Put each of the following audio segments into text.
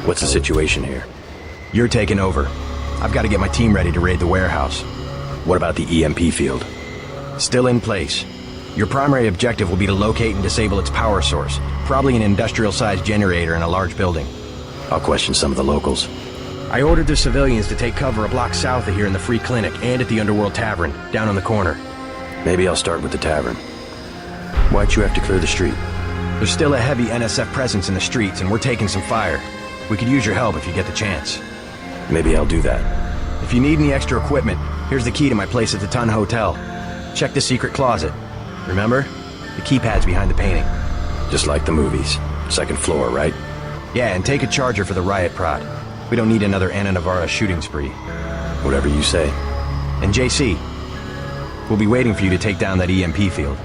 What's the situation here? You're taking over. I've got to get my team ready to raid the warehouse. What about the EMP field? Still in place. Your primary objective will be to locate and disable its power source, probably an industrial-sized generator in a large building. I'll question some of the locals. I ordered the civilians to take cover a block south of here in the Free Clinic and at the Underworld Tavern, down on the corner. Maybe I'll start with the tavern. Why'd you have to clear the street? There's still a heavy NSF presence in the streets, and we're taking some fire. We could use your help if you get the chance. Maybe I'll do that. If you need any extra equipment, here's the key to my place at the Ton Hotel. Check the secret closet. Remember? The keypad's behind the painting. Just like the movies. Second floor, right? Yeah, and take a charger for the riot prod. We don't need another Anna Navarra shooting spree. Whatever you say. And JC, we'll be waiting for you to take down that EMP field.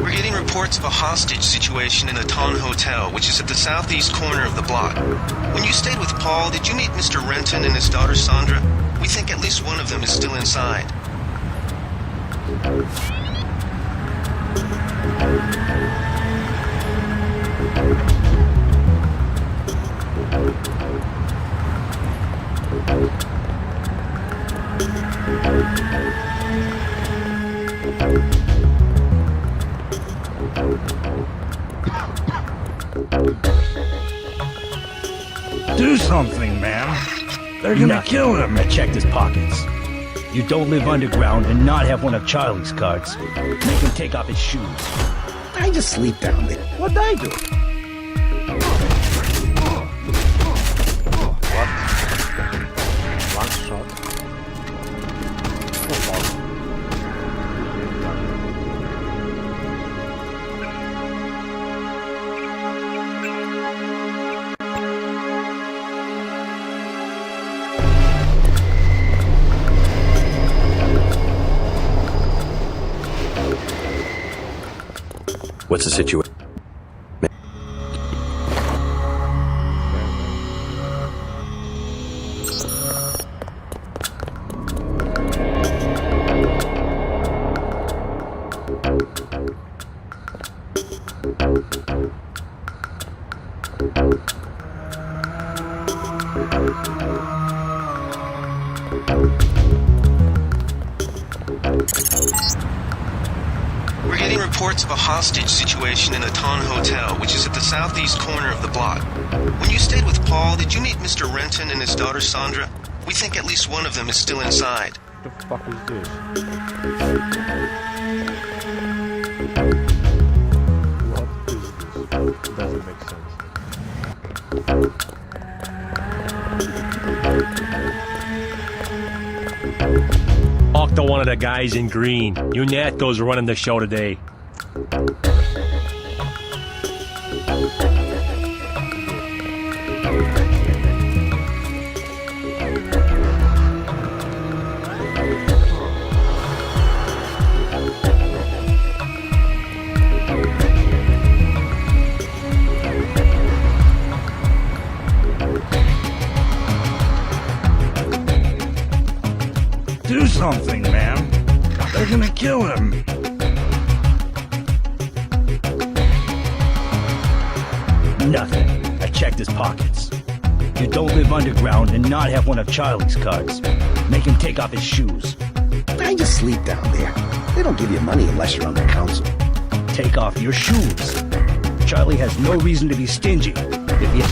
We're getting reports of a hostage situation in the Ton Hotel, which is at the southeast corner of the block. When you stayed with Paul, did you meet Mr. Renton and his daughter Sandra? We think at least one of them is still inside. Do something, man. They're gonna kill him. I checked his pockets. You don't live underground and not have one of Charlie's cards. Make him take off his shoes. I just sleep down there. What'd I do? One shot. What's the situation? We're getting reports reports of a hostage situation in a Ton Hotel, which is at the southeast corner of the block. When you stayed with Paul, did you meet Mr. Renton and his daughter Sandra? We think at least one of them is still inside. What the fuck is this? What is this? Doesn't make sense. Talk to one of the guys in green. Unato's running the show today. Do something, man. They're gonna kill him. Nothing. I checked his pockets. You don't live underground and not have one of Charlie's cards. Make him take off his shoes. I just sleep down there. They don't give you money unless you're on the council. Take off your shoes. Charlie has no reason to be stingy. If you...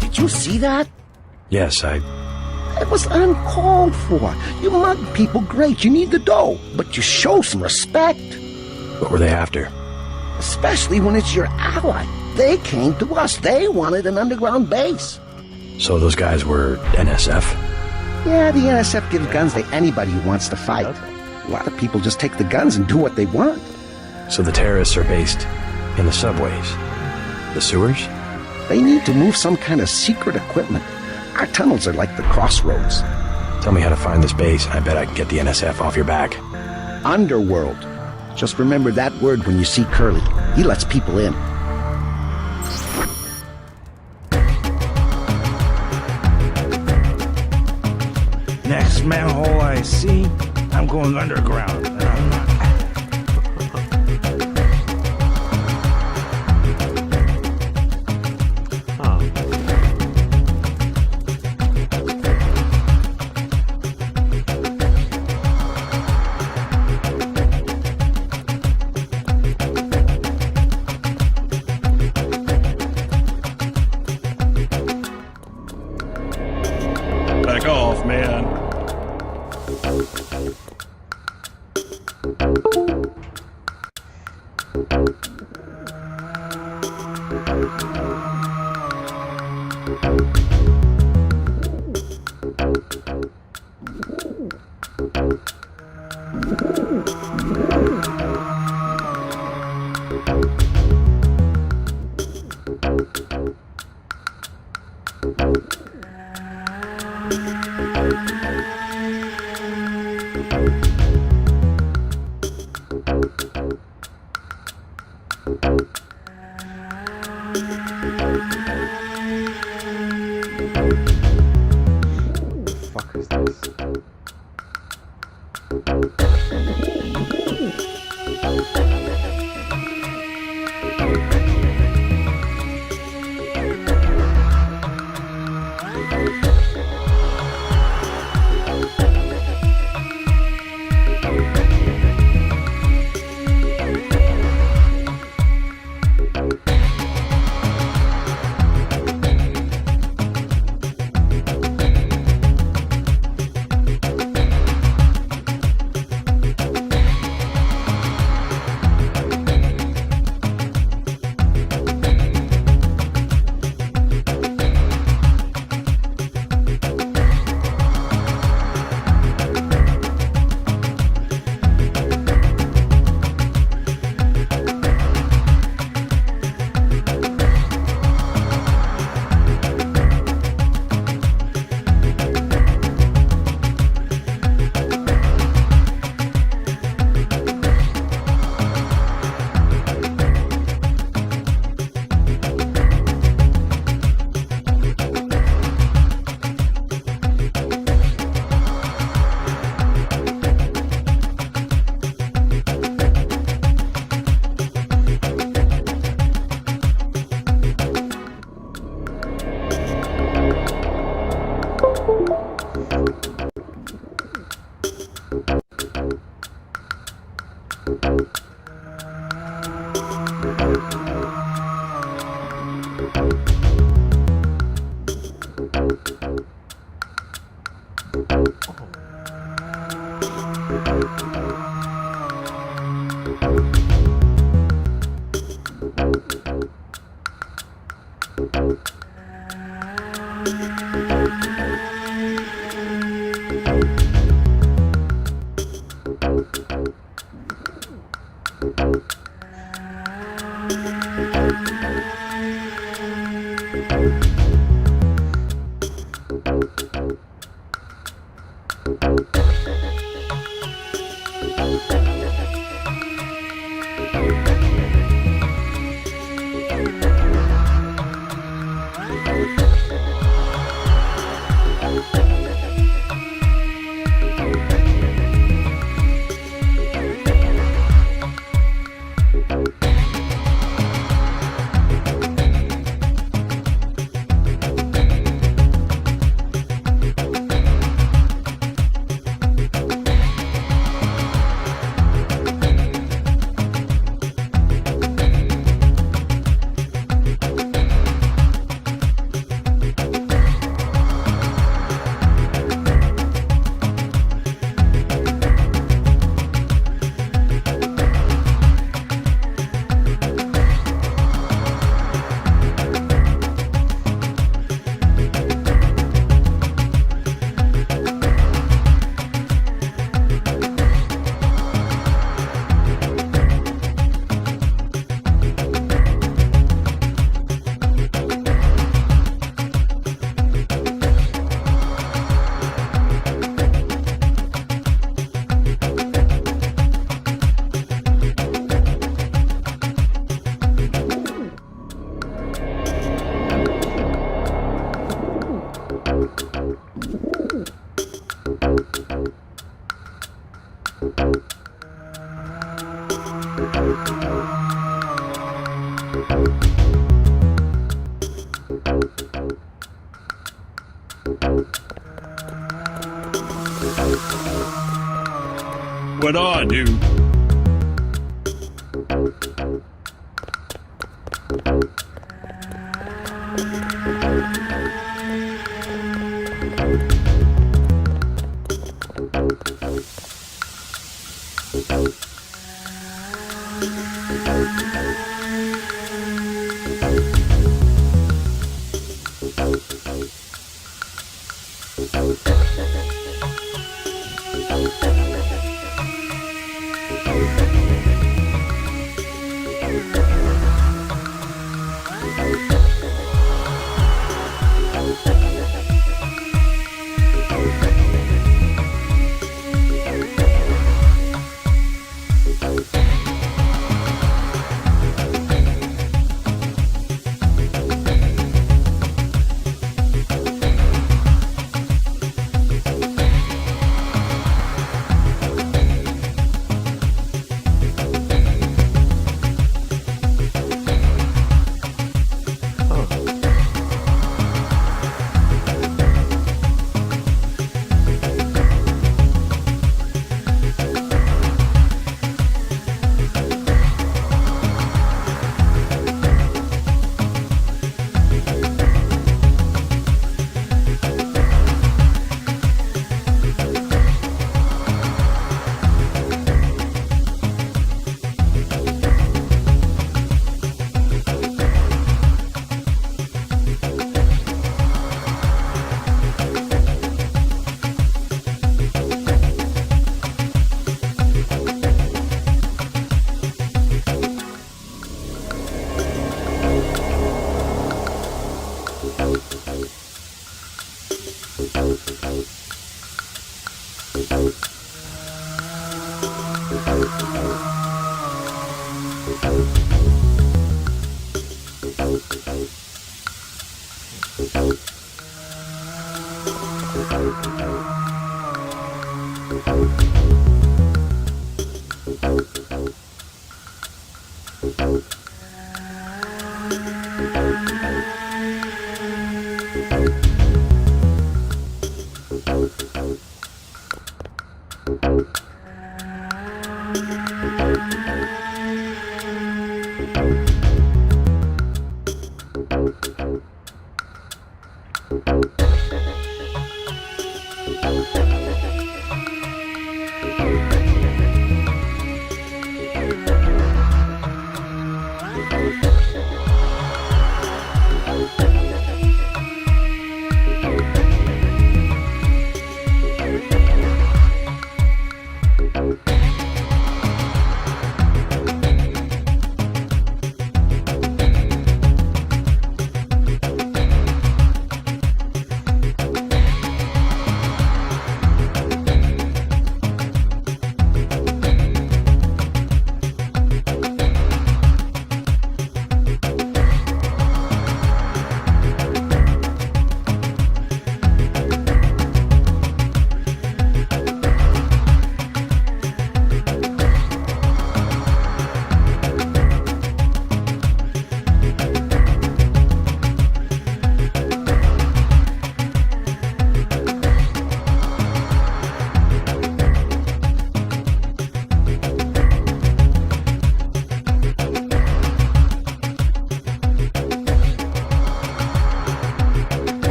Did you see that? Yes, It was uncalled for. You mug people, great. You need the dough. But you show some respect. What were they after? Especially when it's your ally. They came to us. They wanted an underground base. So those guys were NSF? Yeah, the NSF gives guns to anybody who wants to fight. A lot of people just take the guns and do what they want. So the terrorists are based in the subways? The sewers? They need to move some kind of secret equipment. Our tunnels are like the crossroads. Tell me how to find this base, and I bet I can get the NSF off your back. Underworld. Just remember that word when you see Curly. He lets people in. Next manhole I see, I'm going underground. And I'm not. Back off, man. What the fuck is this? What on, dude?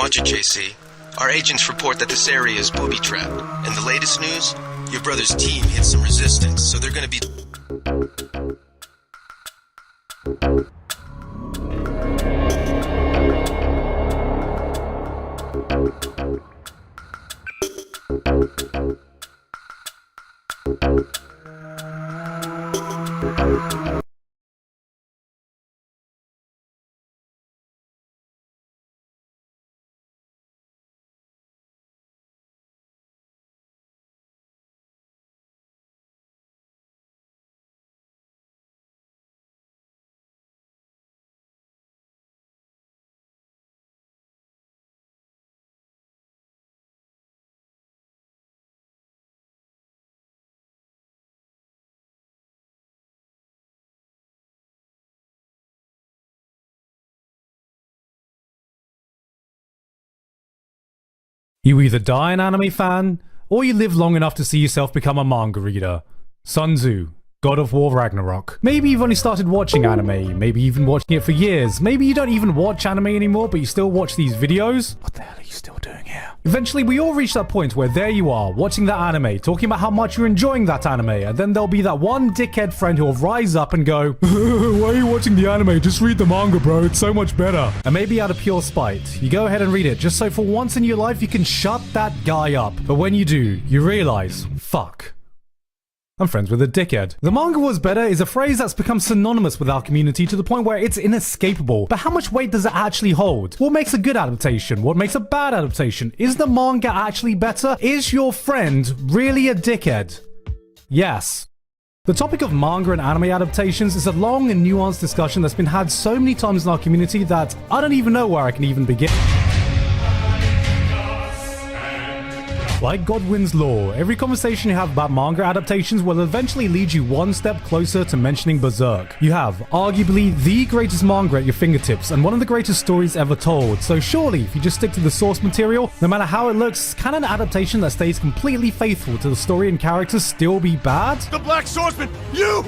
Watch it, JC. Our agents report that this area is booby-trapped. And the latest news? Your brother's team hit some resistance, so they're gonna be... You either die an anime fan, or you live long enough to see yourself become a manga reader. Sun Tzu, God of War Ragnarok. Maybe you've only started watching anime, maybe you've been watching it for years, maybe you don't even watch anime anymore but you still watch these videos. What the hell are you still doing here? Eventually, we all reach that point where there you are, watching that anime, talking about how much you're enjoying that anime, and then there'll be that one dickhead friend who'll rise up and go, why are you watching the anime? Just read the manga, bro. It's so much better. And maybe out of pure spite, you go ahead and read it just so for once in your life you can shut that guy up. But when you do, you realize, fuck, I'm friends with a dickhead. The manga was better is a phrase that's become synonymous with our community to the point where it's inescapable. But how much weight does it actually hold? What makes a good adaptation? What makes a bad adaptation? Is the manga actually better? Is your friend really a dickhead? Yes. The topic of manga and anime adaptations is a long and nuanced discussion that's been had so many times in our community that I don't even know where I can even begin. Like Godwin's law, every conversation you have about manga adaptations will eventually lead you one step closer to mentioning Berserk. You have arguably the greatest manga at your fingertips and one of the greatest stories ever told, so surely if you just stick to the source material, no matter how it looks, can an adaptation that stays completely faithful to the story and characters still be bad? The Black Swordsman! You!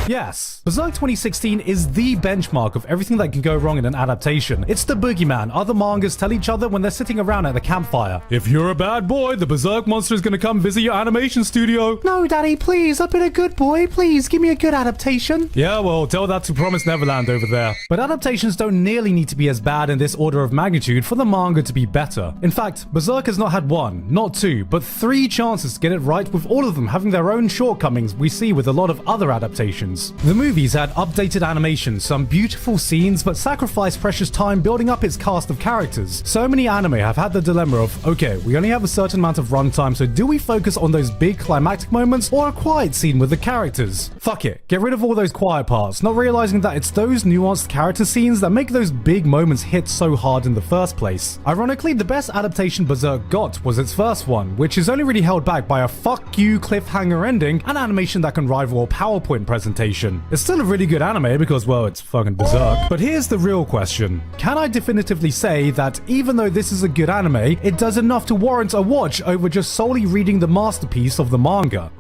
Yes. Berserk 2016 is the benchmark of everything that can go wrong in an adaptation. It's the boogeyman other mangas tell each other when they're sitting around at the campfire. If you're a bad boy, the Berserk monster is gonna come visit your animation studio. No, Daddy, please, I've been a good boy. Please, give me a good adaptation. Yeah, well, tell that to Promised Neverland over there. But adaptations don't nearly need to be as bad in this order of magnitude for the manga to be better. In fact, Berserk has not had one, not two, but 3 chances to get it right, with all of them having their own shortcomings we see with a lot of other adaptations. The movies had updated animation, some beautiful scenes, but sacrificed precious time building up its cast of characters. So many anime have had the dilemma of, okay, we only have a certain amount of runtime, so do we focus on those big climactic moments or a quiet scene with the characters? Fuck it, get rid of all those quiet parts, not realizing that it's those nuanced character scenes that make those big moments hit so hard in the first place. Ironically, the best adaptation Berserk got was its first one, which is only really held back by a fuck you cliffhanger ending and animation that can rival a PowerPoint presentation. It's still a really good anime because, well, it's fucking Berserk. But here's the real question. Can I definitively say that even though this is a good anime, it does enough to warrant a watch over just solely reading the masterpiece of the manga?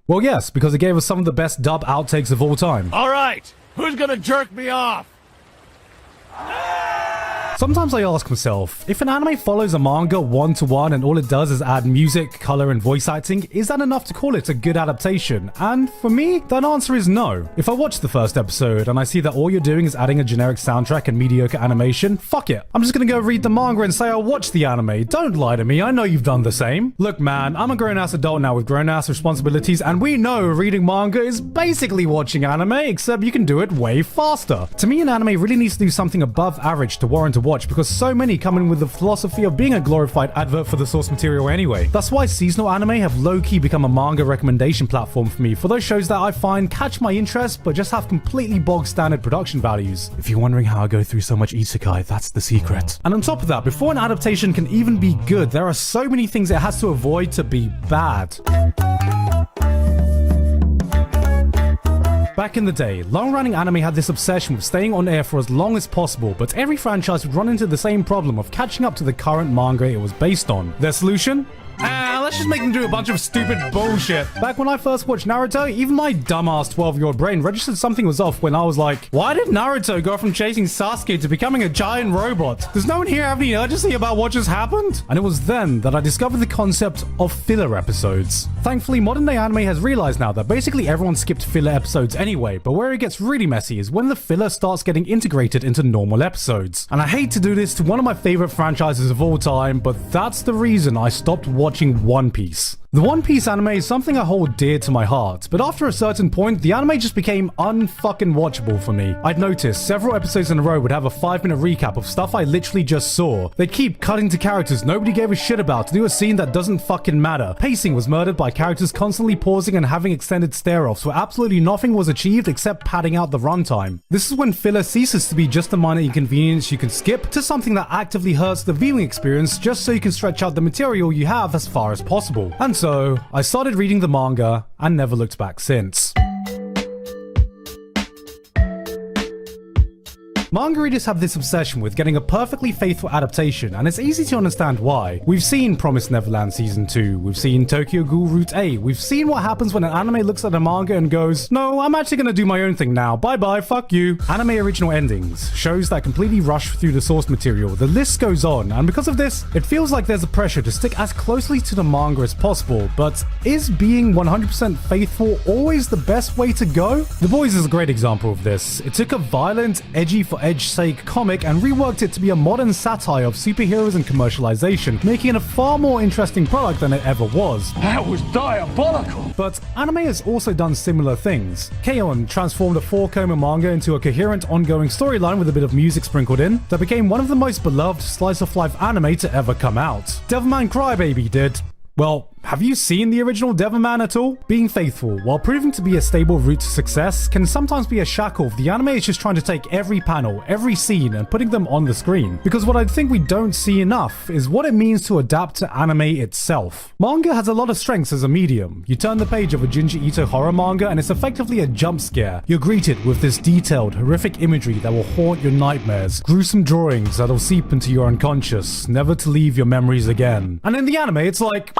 Well, yes, because it gave us some of the best dub outtakes of all time. Alright, who's gonna jerk me off? Sometimes I ask myself, if an anime follows a manga one-to-one and all it does is add music, color, and voice acting, is that enough to call it a good adaptation? And for me, that answer is no. If I watch the first episode and I see that all you're doing is adding a generic soundtrack and mediocre animation, fuck it. I'm just gonna go read the manga and say I watched the anime. Don't lie to me, I know you've done the same. Look man, I'm a grown-ass adult now with grown-ass responsibilities, and we know reading manga is basically watching anime, except you can do it way faster. To me, an anime really needs to do something above average to warrant a watch, because so many come in with the philosophy of being a glorified advert for the source material anyway. That's why seasonal anime have low-key become a manga recommendation platform for me for those shows that I find catch my interest but just have completely bog-standard production values. If you're wondering how I go through so much isekai, that's the secret. And on top of that, before an adaptation can even be good, there are so many things it has to avoid to be bad. Back in the day, long-running anime had this obsession with staying on air for as long as possible, but every franchise would run into the same problem of catching up to the current manga it was based on. Their solution? Let's just make them do a bunch of stupid bullshit. Back when I first watched Naruto, even my dumbass 12-year-old brain registered something was off when I was like, why did Naruto go from chasing Sasuke to becoming a giant robot? Does no one here have any urgency about what just happened? And it was then that I discovered the concept of filler episodes. Thankfully, modern day anime has realized now that basically everyone skipped filler episodes anyway, but where it gets really messy is when the filler starts getting integrated into normal episodes. And I hate to do this to one of my favorite franchises of all time, but that's the reason I stopped watching One Piece. The One Piece anime is something I hold dear to my heart, but after a certain point, the anime just became unfucking watchable for me. I'd noticed several episodes in a row would have a 5-minute recap of stuff I literally just saw. They'd keep cutting to characters nobody gave a shit about to do a scene that doesn't fucking matter. Pacing was murdered by characters constantly pausing and having extended stare-offs where absolutely nothing was achieved except padding out the runtime. This is when filler ceases to be just a minor inconvenience you can skip to something that actively hurts the viewing experience just so you can stretch out the material you have as far as possible. And so, I started reading the manga and never looked back since. Manga readers have this obsession with getting a perfectly faithful adaptation, and it's easy to understand why. We've seen Promised Neverland Season 2, we've seen Tokyo Ghoul Route A, we've seen what happens when an anime looks at a manga and goes, no, I'm actually gonna do my own thing now, bye bye, fuck you. Anime original endings, shows that completely rush through the source material, the list goes on, and because of this, it feels like there's a pressure to stick as closely to the manga as possible, but is being 100% faithful always the best way to go? The Boys is a great example of this. It took a violent, edgy for edge's sake comic and reworked it to be a modern satire of superheroes and commercialization, making it a far more interesting product than it ever was. That was diabolical. But anime has also done similar things. K-On! Transformed a 4-comer manga into a coherent ongoing storyline with a bit of music sprinkled in that became one of the most beloved slice of life anime to ever come out. Devilman Crybaby did. Well, have you seen the original Devilman at all? Being faithful, while proving to be a stable route to success, can sometimes be a shackle if the anime is just trying to take every panel, every scene, and putting them on the screen. Because what I think we don't see enough is what it means to adapt to anime itself. Manga has a lot of strengths as a medium. You turn the page of a Junji Ito horror manga and it's effectively a jump scare. You're greeted with this detailed, horrific imagery that will haunt your nightmares, gruesome drawings that'll seep into your unconscious, never to leave your memories again. And in the anime, it's like,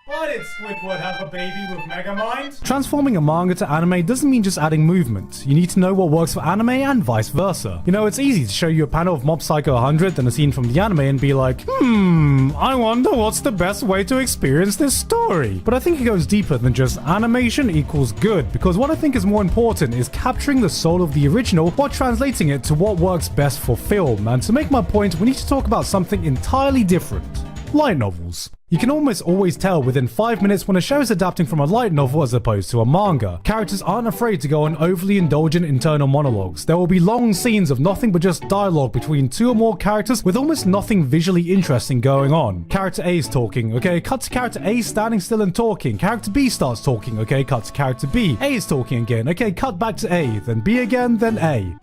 why did Squidward have a baby with Megamind? Transforming a manga to anime doesn't mean just adding movement. You need to know what works for anime and vice versa. You know, it's easy to show you a panel of Mob Psycho 100 and a scene from the anime and be like, I wonder what's the best way to experience this story. But I think it goes deeper than just animation equals good, because what I think is more important is capturing the soul of the original while translating it to what works best for film. And to make my point, we need to talk about something entirely different. Light novels. You can almost always tell within 5 minutes when a show is adapting from a light novel as opposed to a manga. Characters aren't afraid to go on overly indulgent internal monologues. There will be long scenes of nothing but just dialogue between 2 or more characters with almost nothing visually interesting going on. Character A is talking, okay, cut to character A standing still and talking. Character B starts talking, okay, cut to character B. A is talking again, okay, cut back to A, then B again, then A.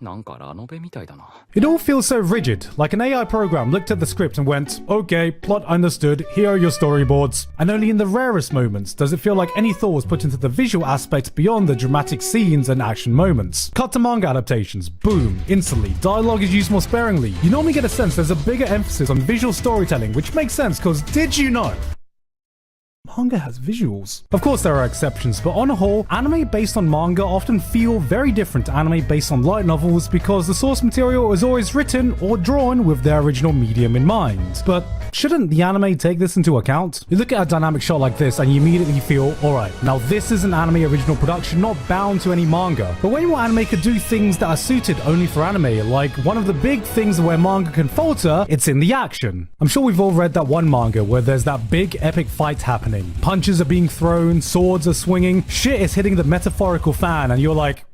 It all feels so rigid, like an AI program looked at the script and went, okay, plot understood, here are your storyboards. And only in the rarest moments does it feel like any thought was put into the visual aspect beyond the dramatic scenes and action moments. Cut to manga adaptations, boom, instantly, dialogue is used more sparingly. You normally get a sense there's a bigger emphasis on visual storytelling, which makes sense because did you know? Manga has visuals. Of course there are exceptions, but on a whole, anime based on manga often feel very different to anime based on light novels because the source material is always written or drawn with their original medium in mind. But shouldn't the anime take this into account? You look at a dynamic shot like this and you immediately feel, alright, now this is an anime original production not bound to any manga. But way more anime could do things that are suited only for anime, like one of the big things where manga can falter, it's in the action. I'm sure we've all read that one manga where there's that big epic fight happening. Punches are being thrown, swords are swinging, shit is hitting the metaphorical fan, and you're like,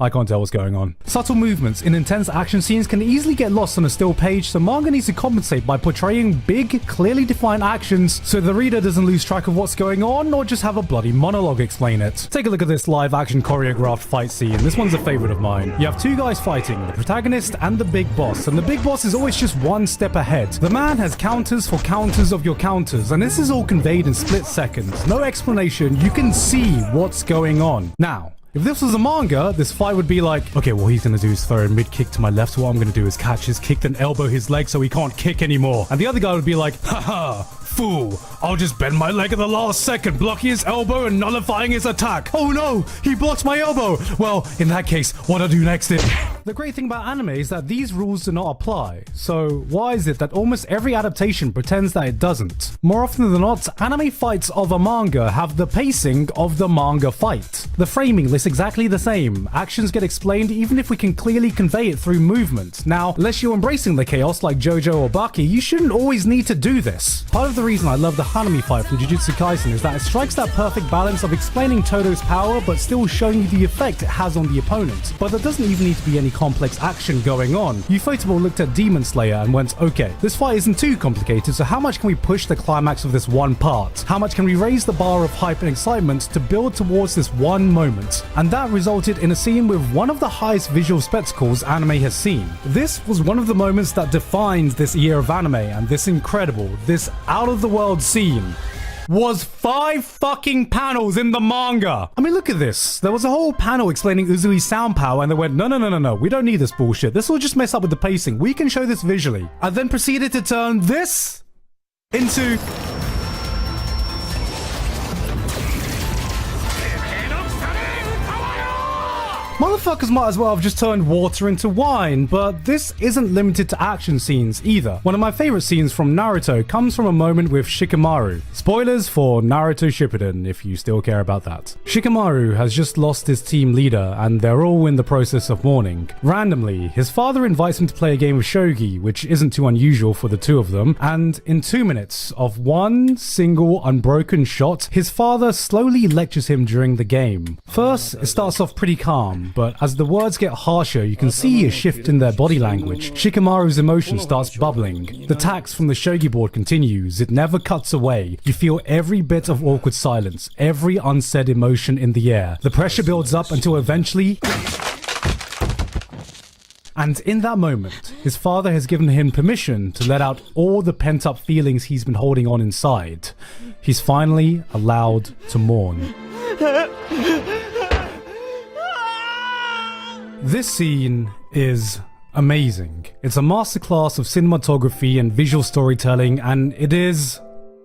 I can't tell what's going on. Subtle movements in intense action scenes can easily get lost on a still page, so manga needs to compensate by portraying big, clearly defined actions so the reader doesn't lose track of what's going on or just have a bloody monologue explain it. Take a look at this live action choreographed fight scene. This one's a favorite of mine. You have 2 guys fighting, the protagonist and the big boss, and the big boss is always just one step ahead. The man has counters for counters of your counters, and this is all conveyed in split seconds. No explanation, you can see what's going on. Now, if this was a manga, this fight would be like, okay, what he's gonna do is throw a mid-kick to my left, so what I'm gonna do is catch his kick, then elbow his leg so he can't kick anymore. And the other guy would be like, haha, fool, I'll just bend my leg at the last second, blocking his elbow and nullifying his attack. Oh no, he blocked my elbow. Well, in that case, what I do next is... The great thing about anime is that these rules do not apply. So why is it that almost every adaptation pretends that it doesn't? More often than not, anime fights of a manga have the pacing of the manga fight. The framing looks exactly the same. Actions get explained even if we can clearly convey it through movement. Now, unless you're embracing the chaos like JoJo or Baki, you shouldn't always need to do this. Part of the reason I love the Hanami fight from Jujutsu Kaisen is that it strikes that perfect balance of explaining Todo's power but still showing you the effect it has on the opponent. But there doesn't even need to be any complex action going on. Ufotable looked at Demon Slayer and went, okay, this fight isn't too complicated, so how much can we push the climax of this one part? How much can we raise the bar of hype and excitement to build towards this one moment? And that resulted in a scene with one of the highest visual spectacles anime has seen. This was one of the moments that defined this year of anime, and this incredible, this out-of-the-world scene was 5 fucking panels in the manga. I mean, look at this. There was a whole panel explaining Uzui's sound power, and they went, no, we don't need this bullshit. This will just mess up with the pacing. We can show this visually. And then proceeded to turn this into... Motherfuckers might as well have just turned water into wine, but this isn't limited to action scenes either. One of my favorite scenes from Naruto comes from a moment with Shikamaru. Spoilers for Naruto Shippuden, if you still care about that. Shikamaru has just lost his team leader, and they're all in the process of mourning. Randomly, his father invites him to play a game of shogi, which isn't too unusual for the two of them, and in 2 minutes of one single unbroken shot, his father slowly lectures him during the game. First, it starts off pretty calm, but as the words get harsher, you can see a shift in their body language. Shikamaru's emotion starts bubbling. The tax from the shogi board continues. It never cuts away. You feel every bit of awkward silence, every unsaid emotion in the air. The pressure builds up until eventually... And in that moment, his father has given him permission to let out all the pent-up feelings he's been holding on inside. He's finally allowed to mourn. This scene is amazing. It's a masterclass of cinematography and visual storytelling, and it is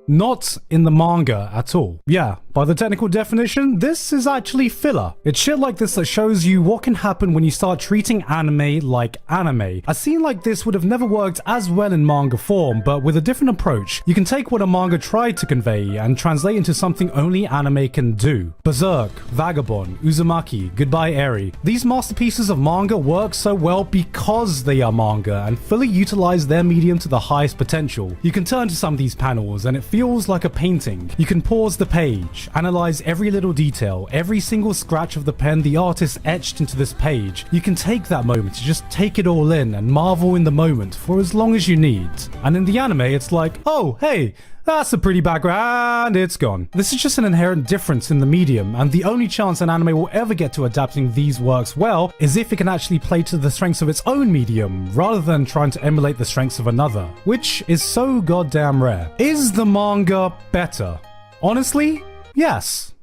not in the manga at all. Yeah, by the technical definition, this is actually filler. It's shit like this that shows you what can happen when you start treating anime like anime. A scene like this would have never worked as well in manga form, but with a different approach, you can take what a manga tried to convey and translate into something only anime can do. Berserk, Vagabond, Uzumaki, Goodbye Eri. These masterpieces of manga work so well because they are manga and fully utilize their medium to the highest potential. You can turn to some of these panels and it feels like a painting. You can pause the page, analyze every little detail, every single scratch of the pen the artist etched into this page. You can take that moment to just take it all in and marvel in the moment for as long as you need. And in the anime, it's like, oh, hey, that's a pretty background, it's gone. This is just an inherent difference in the medium, and the only chance an anime will ever get to adapting these works well is if it can actually play to the strengths of its own medium, rather than trying to emulate the strengths of another, which is so goddamn rare. Is the manga better? Honestly, yes.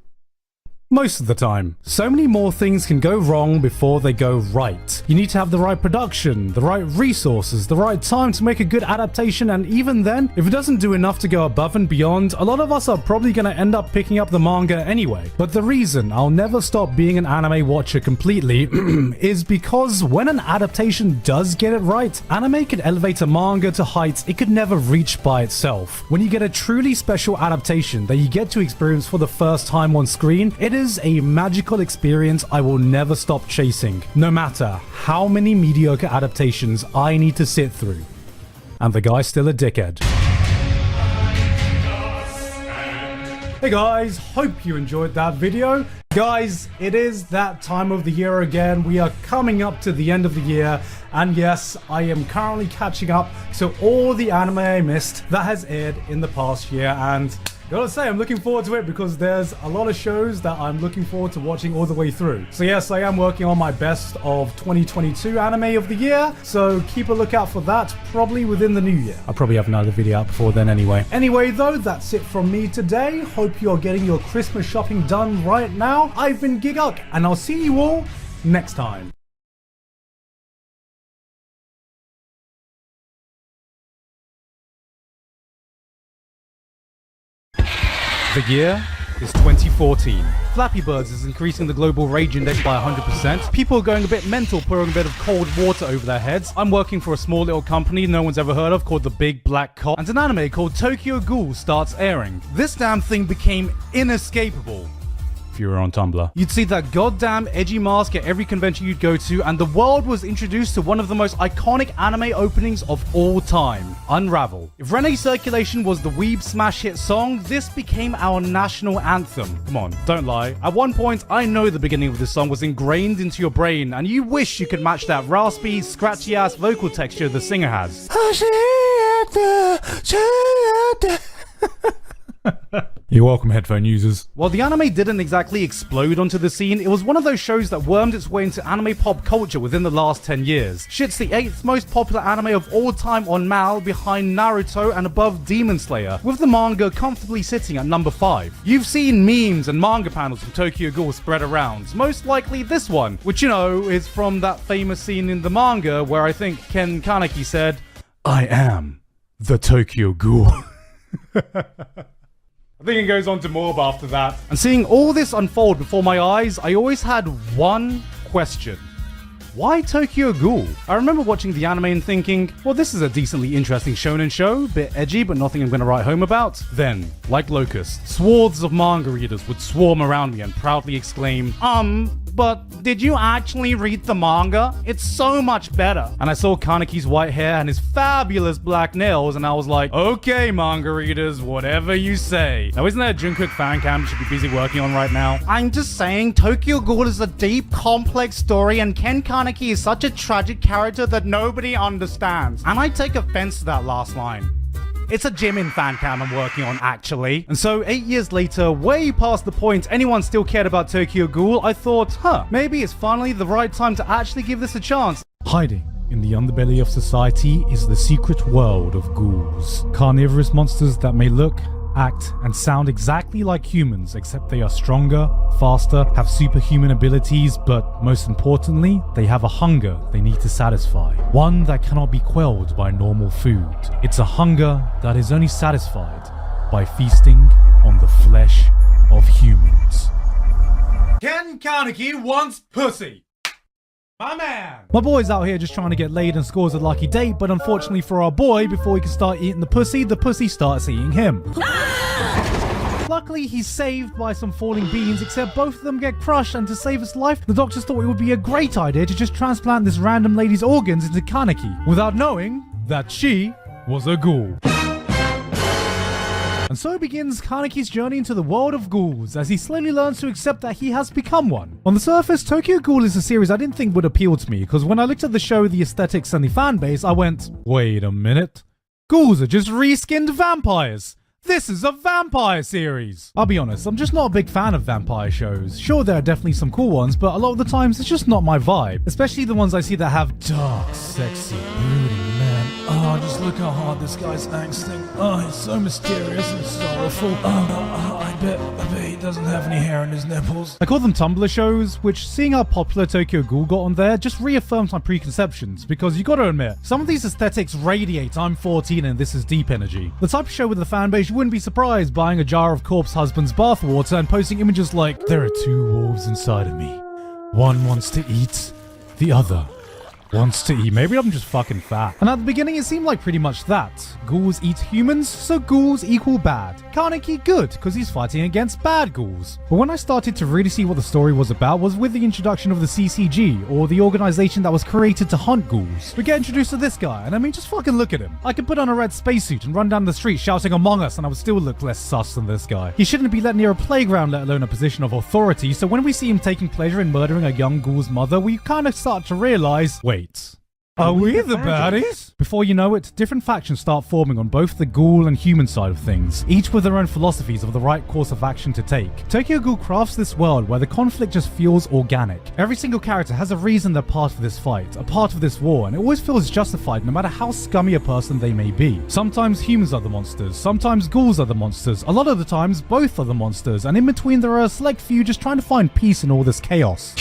Most of the time. So many more things can go wrong before they go right. You need to have the right production, the right resources, the right time to make a good adaptation, and even then, if it doesn't do enough to go above and beyond, a lot of us are probably going to end up picking up the manga anyway. But the reason I'll never stop being an anime watcher completely is because when an adaptation does get it right, anime can elevate a manga to heights it could never reach by itself. When you get a truly special adaptation that you get to experience for the first time on screen, it is a magical experience I will never stop chasing, no matter how many mediocre adaptations I need to sit through. And the guy's still a dickhead. Hey guys, hope you enjoyed that video. Guys, it is that time of the year again. We are coming up to the end of the year, and yes, I am currently catching up to all the anime I missed that has aired in the past year, and gotta say, I'm looking forward to it because there's a lot of shows that I'm looking forward to watching all the way through. So yes, I am working on my best of 2022 anime of the year, so keep a lookout for that, probably within the new year. I'll probably have another video out before then anyway. Anyway though, that's it from me today. Hope you're getting your Christmas shopping done right now. I've been Giguk, and I'll see you all next time. The year is 2014. Flappy Birds is increasing the global rage index by 100%. People are going a bit mental, pouring a bit of cold water over their heads. I'm working for a small little company no one's ever heard of called The Big Black Cop, and an anime called Tokyo Ghoul starts airing. This damn thing became inescapable. If you were on Tumblr, you'd see that goddamn edgy mask at every convention you'd go to, and the world was introduced to one of the most iconic anime openings of all time, Unravel. If Renee Circulation was the weeb smash hit song, this became our national anthem. Come on, don't lie. At one point, I know the beginning of this song was ingrained into your brain, and you wish you could match that raspy, scratchy ass vocal texture the singer has. You're welcome, headphone users. While the anime didn't exactly explode onto the scene, it was one of those shows that wormed its way into anime pop culture within the last 10 years. Shit's the 8th most popular anime of all time on MAL, behind Naruto and above Demon Slayer, with the manga comfortably sitting at number 5. You've seen memes and manga panels from Tokyo Ghoul spread around, most likely this one, which you know is from that famous scene in the manga where I think Ken Kaneki said, "I am the Tokyo Ghoul." I think it goes on to more after that. And seeing all this unfold before my eyes, I always had one question. Why Tokyo Ghoul? I remember watching the anime and thinking, well, this is a decently interesting shonen show, bit edgy, but nothing I'm gonna write home about. Then, like locusts, swaths of manga readers would swarm around me and proudly exclaim, but did you actually read the manga? It's so much better. And I saw Kaneki's white hair and his fabulous black nails, and I was like, okay, manga readers, whatever you say. Now, isn't there a Jungkook fan cam you should be busy working on right now? I'm just saying, Tokyo Ghoul is a deep, complex story, and Ken Kaneki is such a tragic character that nobody understands. And I take offense to that last line. It's a Jimin fan cam I'm working on, actually. And so 8 years later, way past the point anyone still cared about Tokyo Ghoul, I thought, maybe it's finally the right time to actually give this a chance. Hiding in the underbelly of society is the secret world of ghouls. Carnivorous monsters that may look, act, and sound exactly like humans, except they are stronger, faster, have superhuman abilities, but most importantly, they have a hunger they need to satisfy. One that cannot be quelled by normal food. It's a hunger that is only satisfied by feasting on the flesh of humans. Ken Kaneki wants pussy. My man! My boy's out here just trying to get laid and scores a lucky date, but unfortunately for our boy, before he can start eating the pussy starts eating him. Luckily, he's saved by some falling beans, except both of them get crushed, and to save his life, the doctors thought it would be a great idea to just transplant this random lady's organs into Kaneki, without knowing that she was a ghoul. And so begins Kaneki's journey into the world of ghouls, as he slowly learns to accept that he has become one. On the surface, Tokyo Ghoul is a series I didn't think would appeal to me, because when I looked at the show, the aesthetics and the fanbase, I went, wait a minute. Ghouls are just reskinned vampires. This is a vampire series. I'll be honest, I'm just not a big fan of vampire shows. Sure, there are definitely some cool ones, but a lot of the times it's just not my vibe. Especially the ones I see that have dark, sexy, brooding men. Oh, just look how hard this guy's angsting. Oh, he's so mysterious and sorrowful. I bet he doesn't have any hair in his nipples. I call them Tumblr shows, which, seeing how popular Tokyo Ghoul got on there, just reaffirms my preconceptions, because you gotta admit, some of these aesthetics radiate I'm 14 and this is deep energy. The type of show with a fanbase you wouldn't be surprised buying a jar of corpse husband's bathwater and posting images like, there are two wolves inside of me. One wants to eat, the other wants to eat. Maybe I'm just fucking fat. And at the beginning it seemed like pretty much that. Ghouls eat humans, so ghouls equal bad. Kaneki good, because he's fighting against bad ghouls. But when I started to really see what the story was about was with the introduction of the CCG, or the organization that was created to hunt ghouls. We get introduced to this guy, and I mean, just fucking look at him. I could put on a red spacesuit and run down the street shouting Among Us and I would still look less sus than this guy. He shouldn't be let near a playground, let alone a position of authority, so when we see him taking pleasure in murdering a young ghoul's mother, we kind of start to realize, wait, are we the baddies? Before you know it, different factions start forming on both the ghoul and human side of things, each with their own philosophies of the right course of action to take. Tokyo Ghoul crafts this world where the conflict just feels organic. Every single character has a reason they're part of this fight, a part of this war, and it always feels justified no matter how scummy a person they may be. Sometimes humans are the monsters, sometimes ghouls are the monsters, a lot of the times both are the monsters, and in between there are a select few just trying to find peace in all this chaos.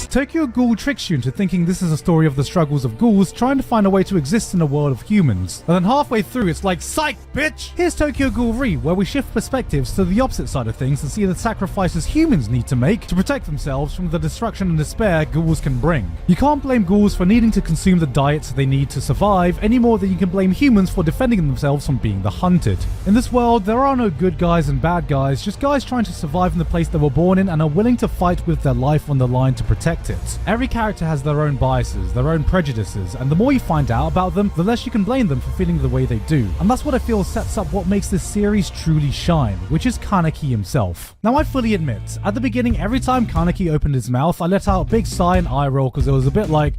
Tokyo Ghoul tricks you into thinking this is a story of the struggles of ghouls trying to find a way to exist in a world of humans. And then halfway through it's like, psych, bitch! Here's Tokyo Ghoul Re, where we shift perspectives to the opposite side of things and see the sacrifices humans need to make to protect themselves from the destruction and despair ghouls can bring. You can't blame ghouls for needing to consume the diets they need to survive any more than you can blame humans for defending themselves from being the hunted. In this world, there are no good guys and bad guys, just guys trying to survive in the place they were born in and are willing to fight with their life on the line to protect it. Every character has their own biases, their own prejudices, and the more you find out about them, the less you can blame them for feeling the way they do. And that's what I feel sets up what makes this series truly shine, which is Kaneki himself. Now I fully admit, at the beginning every time Kaneki opened his mouth, I let out a big sigh and eye roll because it was a bit like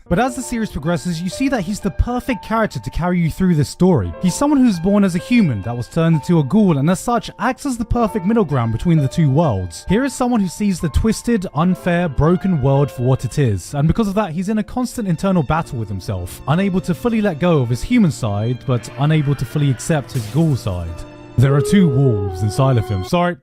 But as the series progresses, you see that he's the perfect character to carry you through this story. He's someone who's born as a human that was turned into a ghoul and as such acts as the perfect middle ground between the two worlds. Here is someone who sees the twisted, unfair, broken world for what it is, and because of that he's in a constant internal battle with himself, unable to fully let go of his human side, but unable to fully accept his ghoul side. There are two wolves inside of him. Sorry,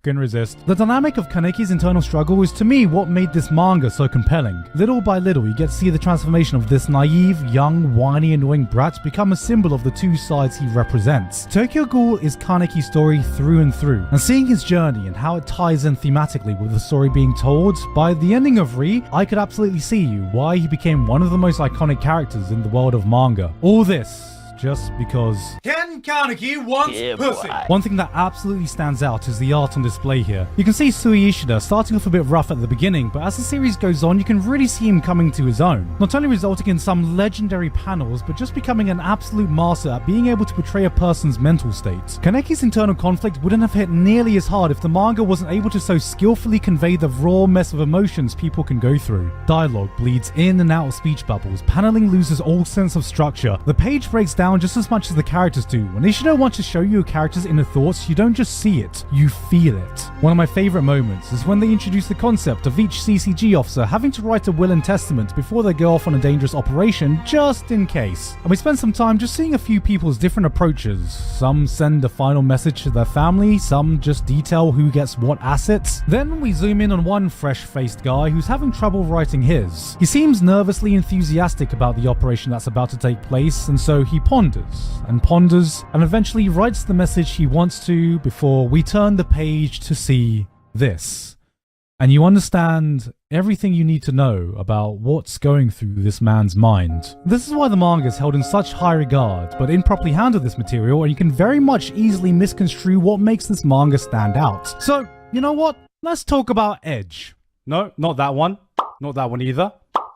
couldn't resist. The dynamic of Kaneki's internal struggle is to me what made this manga so compelling. Little by little, you get to see the transformation of this naive, young, whiny, annoying brat become a symbol of the two sides he represents. Tokyo Ghoul is Kaneki's story through and through, and seeing his journey and how it ties in thematically with the story being told, by the ending of Re, I could absolutely see why he became one of the most iconic characters in the world of manga. All this just because Ken Kaneki wants pussy. One thing that absolutely stands out is the art on display here. You can see Sui Ishida starting off a bit rough at the beginning, but as the series goes on, you can really see him coming to his own. Not only resulting in some legendary panels, but just becoming an absolute master at being able to portray a person's mental state. Kaneki's internal conflict wouldn't have hit nearly as hard if the manga wasn't able to so skillfully convey the raw mess of emotions people can go through. Dialogue bleeds in and out of speech bubbles, paneling loses all sense of structure, the page breaks down just as much as the characters do. When Ishida wants to show you a character's inner thoughts, you don't just see it, you feel it. One of my favourite moments is when they introduce the concept of each CCG officer having to write a will and testament before they go off on a dangerous operation, just in case. And we spend some time just seeing a few people's different approaches. Some send a final message to their family, some just detail who gets what assets. Then we zoom in on one fresh-faced guy who's having trouble writing his. He seems nervously enthusiastic about the operation that's about to take place, and so he ponders and eventually writes the message he wants to before we turn the page to see this. And you understand everything you need to know about what's going through this man's mind. This is why the manga is held in such high regard, but improperly handle this material and you can very much easily misconstrue what makes this manga stand out. So, you know what? Let's talk about Edge. No, not that one. Not that one either.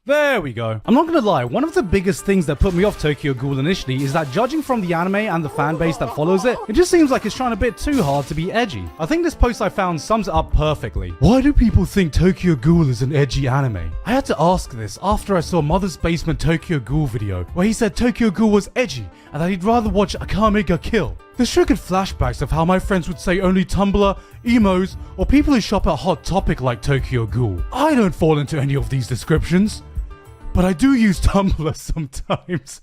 There we go. I'm not gonna lie, one of the biggest things that put me off Tokyo Ghoul initially is that judging from the anime and the fan base that follows it, it just seems like it's trying a bit too hard to be edgy. I think this post I found sums it up perfectly. Why do people think Tokyo Ghoul is an edgy anime? I had to ask this after I saw Mother's Basement Tokyo Ghoul video, where he said Tokyo Ghoul was edgy and that he'd rather watch Akame ga Kill. This triggered flashbacks of how my friends would say only Tumblr, emos, or people who shop at Hot Topic like Tokyo Ghoul. I don't fall into any of these descriptions. But I do use Tumblr sometimes.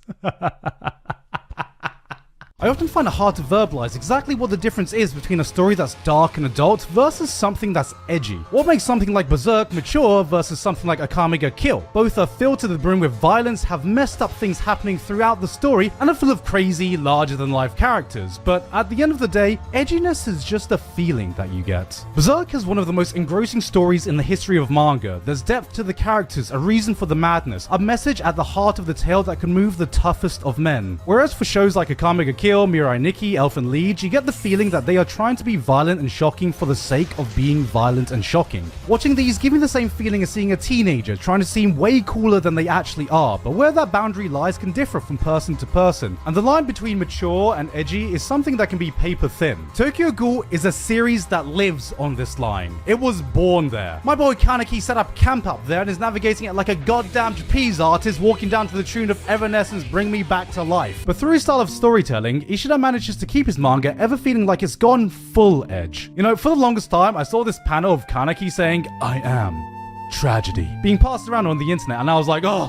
I often find it hard to verbalize exactly what the difference is between a story that's dark and adult versus something that's edgy. What makes something like Berserk mature versus something like Akame ga Kill? Both are filled to the brim with violence, have messed up things happening throughout the story, and are full of crazy, larger-than-life characters. But at the end of the day, edginess is just a feeling that you get. Berserk is one of the most engrossing stories in the history of manga. There's depth to the characters, a reason for the madness, a message at the heart of the tale that can move the toughest of men. Whereas for shows like Akame ga Kill, Mirai Nikki, Elfen Lied, you get the feeling that they are trying to be violent and shocking for the sake of being violent and shocking. Watching these give me the same feeling as seeing a teenager trying to seem way cooler than they actually are, but where that boundary lies can differ from person to person, and the line between mature and edgy is something that can be paper thin. Tokyo Ghoul is a series that lives on this line. It was born there. My boy Kaneki set up camp up there and is navigating it like a goddamn trapeze artist walking down to the tune of Evanescence Bring Me Back to Life. But through his style of storytelling, Ishida manages to keep his manga ever feeling like it's gone full edge. You know, for the longest time, I saw this panel of Kaneki saying, "I am tragedy," being passed around on the internet, and I was like, oh,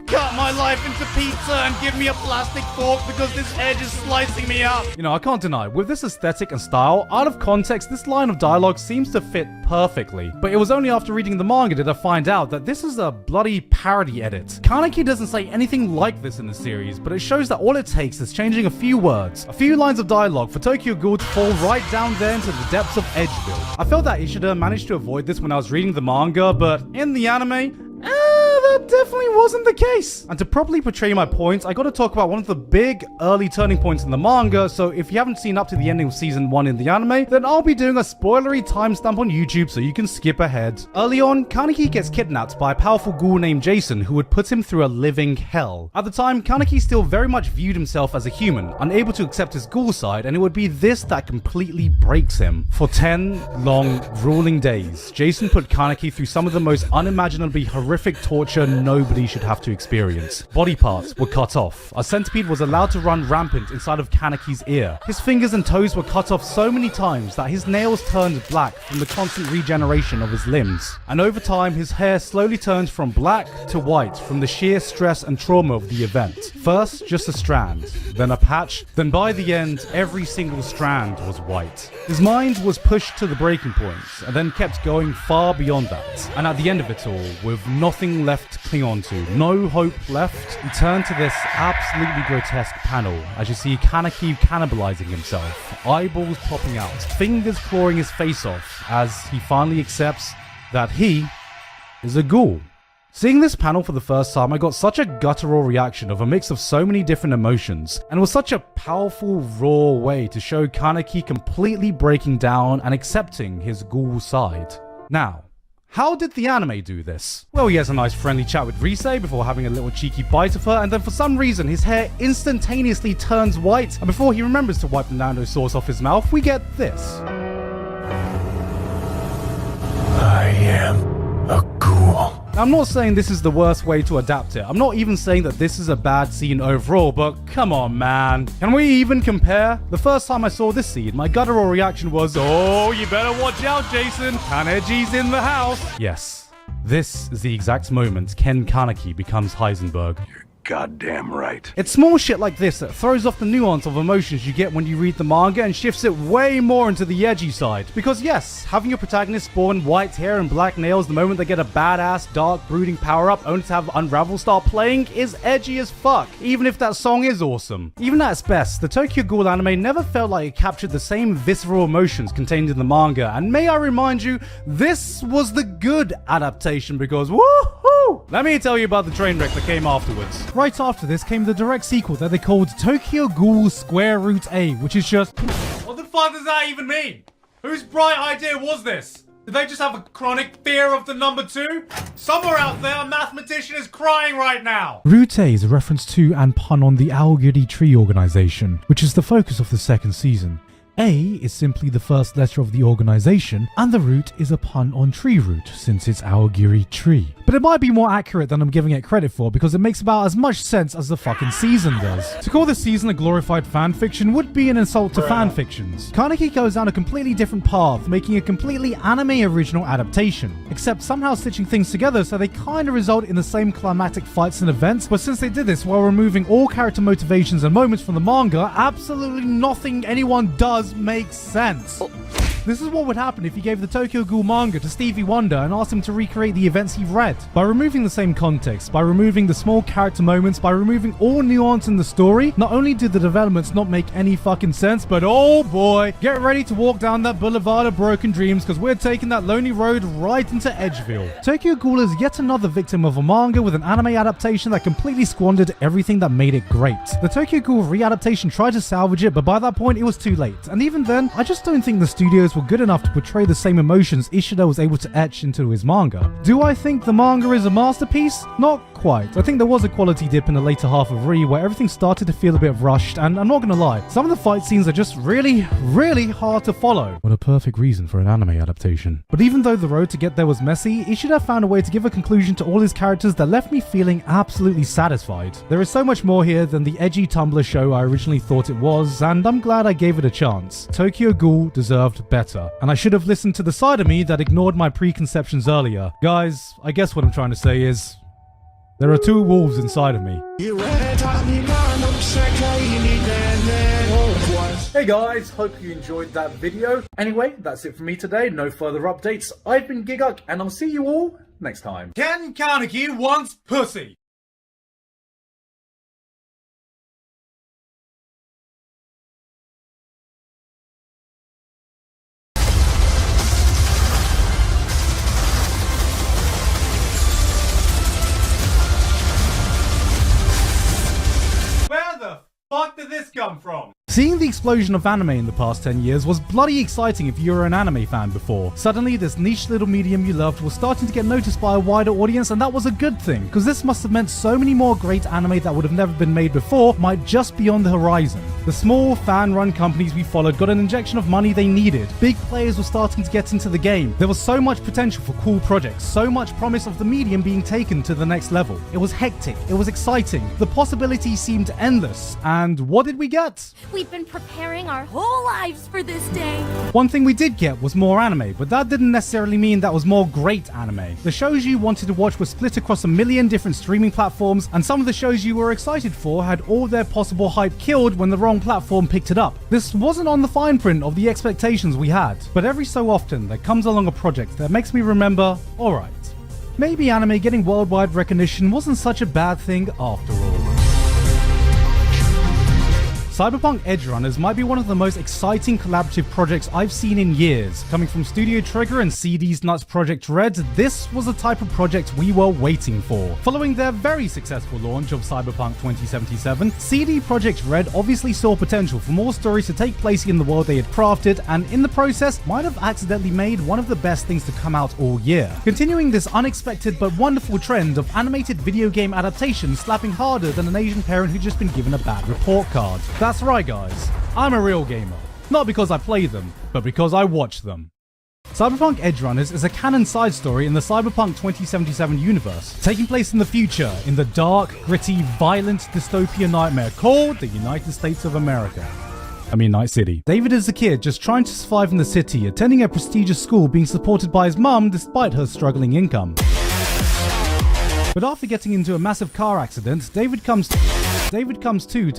cut my life into pizza and give me a plastic fork because this edge is slicing me up. You know, I can't deny, with this aesthetic and style, out of context, this line of dialogue seems to fit perfectly. But it was only after reading the manga did I find out that this is a bloody parody edit. Kaneki doesn't say anything like this in the series, but it shows that all it takes is changing a few words, a few lines of dialogue for Tokyo Ghoul to fall right down there into the depths of Edgeville. I felt that Ishida managed to avoid this when I was reading the manga, but in the anime, that definitely wasn't the case. And to properly portray my point, I gotta talk about one of the big early turning points in the manga, so if you haven't seen up to the ending of season 1 in the anime, then I'll be doing a spoilery timestamp on YouTube so you can skip ahead. Early on, Kaneki gets kidnapped by a powerful ghoul named Jason who would put him through a living hell. At the time, Kaneki still very much viewed himself as a human, unable to accept his ghoul side, and it would be this that completely breaks him. For 10 long, grueling days, Jason put Kaneki through some of the most unimaginably horrific torture nobody should have to experience. Body parts were cut off. A centipede was allowed to run rampant inside of Kaneki's ear. His fingers and toes were cut off so many times that his nails turned black from the constant regeneration of his limbs. And over time, his hair slowly turned from black to white from the sheer stress and trauma of the event. First, just a strand, then a patch, then by the end, every single strand was white. His mind was pushed to the breaking point, and then kept going far beyond that. And at the end of it all, with nothing left to cling on to, no hope left, he turned to this absolutely grotesque panel as you see Kaneki cannibalizing himself, eyeballs popping out, fingers clawing his face off as he finally accepts that he is a ghoul. Seeing this panel for the first time, I got such a guttural reaction of a mix of so many different emotions, and it was such a powerful, raw way to show Kaneki completely breaking down and accepting his ghoul side. Now, how did the anime do this? Well, he has a nice friendly chat with Rise before having a little cheeky bite of her, and then for some reason his hair instantaneously turns white, and before he remembers to wipe the Nando sauce off his mouth, we get this. I am a ghoul. Now, I'm not saying this is the worst way to adapt it. I'm not even saying that this is a bad scene overall, but come on, man. Can we even compare? The first time I saw this scene, my guttural reaction was, oh, you better watch out, Jason. Kaneji's in the house. Yes, this is the exact moment Ken Kaneki becomes Heisenberg. Goddamn right. It's small shit like this that throws off the nuance of emotions you get when you read the manga and shifts it way more into the edgy side. Because yes, having your protagonist spawn white hair and black nails the moment they get a badass, dark, brooding power-up only to have Unravel start playing is edgy as fuck, even if that song is awesome. Even at its best, the Tokyo Ghoul anime never felt like it captured the same visceral emotions contained in the manga, and may I remind you, this was the good adaptation because woohoo! Let me tell you about the train wreck that came afterwards. Right after this came the direct sequel that they called Tokyo Ghoul Square Root A, which is just... What the fuck does that even mean? Whose bright idea was this? Did they just have a chronic fear of the number 2? Somewhere out there, a mathematician is crying right now! Root A is a reference to and pun on the Aogiri Tree organization, which is the focus of the second season. A is simply the first letter of the organization, and the root is a pun on tree root, since it's Aogiri Tree. But it might be more accurate than I'm giving it credit for, because it makes about as much sense as the fucking season does. To call this season a glorified fanfiction would be an insult to fanfictions. Kaneki goes down a completely different path, making a completely anime original adaptation, except somehow stitching things together so they kinda result in the same climactic fights and events, but since they did this while removing all character motivations and moments from the manga, absolutely nothing anyone does makes sense. This is what would happen if you gave the Tokyo Ghoul manga to Stevie Wonder and asked him to recreate the events he read. By removing the same context, by removing the small character moments, by removing all nuance in the story, not only did the developments not make any fucking sense, but oh boy, get ready to walk down that boulevard of broken dreams because we're taking that lonely road right into Edgeville. Tokyo Ghoul is yet another victim of a manga with an anime adaptation that completely squandered everything that made it great. The Tokyo Ghoul re-adaptation tried to salvage it, but by that point it was too late. And even then, I just don't think the studios were good enough to portray the same emotions Ishida was able to etch into his manga. Do I think the manga is a masterpiece? Not quite. I think there was a quality dip in the later half of Re where everything started to feel a bit rushed, and I'm not gonna lie, some of the fight scenes are just really hard to follow. What a perfect reason for an anime adaptation. But even though the road to get there was messy, Ishida found a way to give a conclusion to all his characters that left me feeling absolutely satisfied. There is so much more here than the edgy Tumblr show I originally thought it was, and I'm glad I gave it a chance. Tokyo Ghoul deserved better, and I should have listened to the side of me that ignored my preconceptions earlier. Guys, I guess what I'm trying to say is, there are two wolves inside of me. Hey guys, hope you enjoyed that video. Anyway, that's it for me today. No further updates. I've been Giguk, and I'll see you all next time. Ken Kaneki wants pussy. come from? Seeing the explosion of anime in the past 10 years was bloody exciting if you were an anime fan before. Suddenly, this niche little medium you loved was starting to get noticed by a wider audience, and that was a good thing, because this must have meant so many more great anime that would have never been made before might just be on the horizon. The small, fan-run companies we followed got an injection of money they needed. Big players were starting to get into the game. There was so much potential for cool projects, so much promise of the medium being taken to the next level. It was hectic, it was exciting, the possibilities seemed endless, and what did we get? We've been preparing our whole lives for this day. One thing we did get was more anime, but that didn't necessarily mean that was more great anime. The shows you wanted to watch were split across a million different streaming platforms, and some of the shows you were excited for had all their possible hype killed when the wrong platform picked it up. This wasn't on the fine print of the expectations we had, but every so often there comes along a project that makes me remember, alright, maybe anime getting worldwide recognition wasn't such a bad thing after all. Cyberpunk Edgerunners might be one of the most exciting collaborative projects I've seen in years. Coming from Studio Trigger and CD's Nuts Project Red, this was the type of project we were waiting for. Following their very successful launch of Cyberpunk 2077, CD Projekt Red obviously saw potential for more stories to take place in the world they had crafted, and in the process might have accidentally made one of the best things to come out all year. Continuing this unexpected but wonderful trend of animated video game adaptations slapping harder than an Asian parent who'd just been given a bad report card. That's right, guys. I'm a real gamer. Not because I play them, but because I watch them. Cyberpunk Edgerunners is a canon side story in the Cyberpunk 2077 universe, taking place in the future in the dark, gritty, violent dystopia nightmare called the United States of America. I mean, Night City. David is a kid just trying to survive in the city, attending a prestigious school being supported by his mum despite her struggling income. But after getting into a massive car accident, David comes to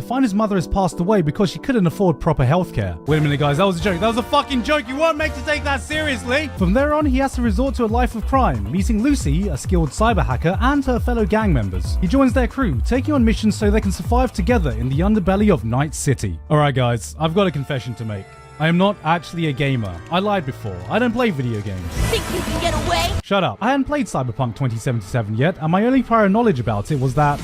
find his mother has passed away because she couldn't afford proper healthcare. Wait a minute, guys, that was a joke. That was a fucking joke. You weren't meant to take that seriously. From there on, he has to resort to a life of crime, meeting Lucy, a skilled cyber hacker, and her fellow gang members. He joins their crew, taking on missions so they can survive together in the underbelly of Night City. Alright, guys, I've got a confession to make. I am not actually a gamer. I lied before. I don't play video games. Think you can get away? Shut up. I hadn't played Cyberpunk 2077 yet, and my only prior knowledge about it was that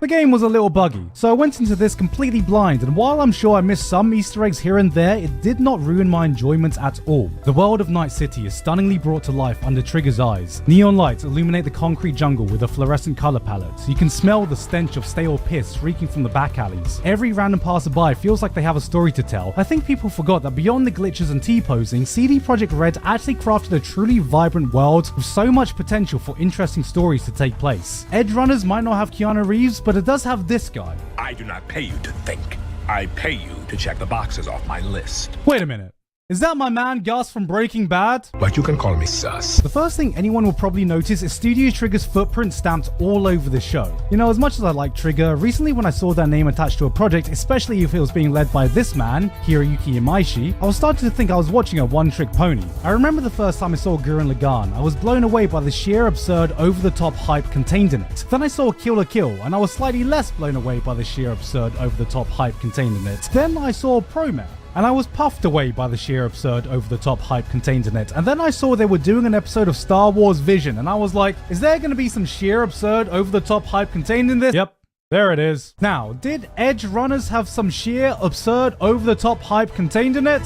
the game was a little buggy, so I went into this completely blind, and while I'm sure I missed some Easter eggs here and there, it did not ruin my enjoyment at all. The world of Night City is stunningly brought to life under Trigger's eyes. Neon lights illuminate the concrete jungle with a fluorescent color palette. You can smell the stench of stale piss reeking from the back alleys. Every random passerby feels like they have a story to tell. I think people forgot that beyond the glitches and T-posing, CD Projekt Red actually crafted a truly vibrant world with so much potential for interesting stories to take place. Edgerunners might not have Keanu Reeves, but it does have this guy. I do not pay you to think. I pay you to check the boxes off my list. Wait a minute. Is that my man Gus from Breaking Bad? But you can call me Sus. The first thing anyone will probably notice is Studio Trigger's footprint stamped all over the show. You know, as much as I like Trigger, recently when I saw their name attached to a project, especially if it was being led by this man, Hiroyuki Imaishi, I was starting to think I was watching a one-trick pony. I remember the first time I saw Gurren Lagann, I was blown away by the sheer absurd, over-the-top hype contained in it. Then I saw Kill la Kill, and I was slightly less blown away by the sheer absurd, over-the-top hype contained in it. Then I saw Promare, and I was puffed away by the sheer absurd over-the-top hype contained in it. And then I saw they were doing an episode of Star Wars Vision, and I was like, is there going to be some sheer absurd over-the-top hype contained in this? Yep. There it is. Now, did Edgerunners have some sheer absurd over-the-top hype contained in it?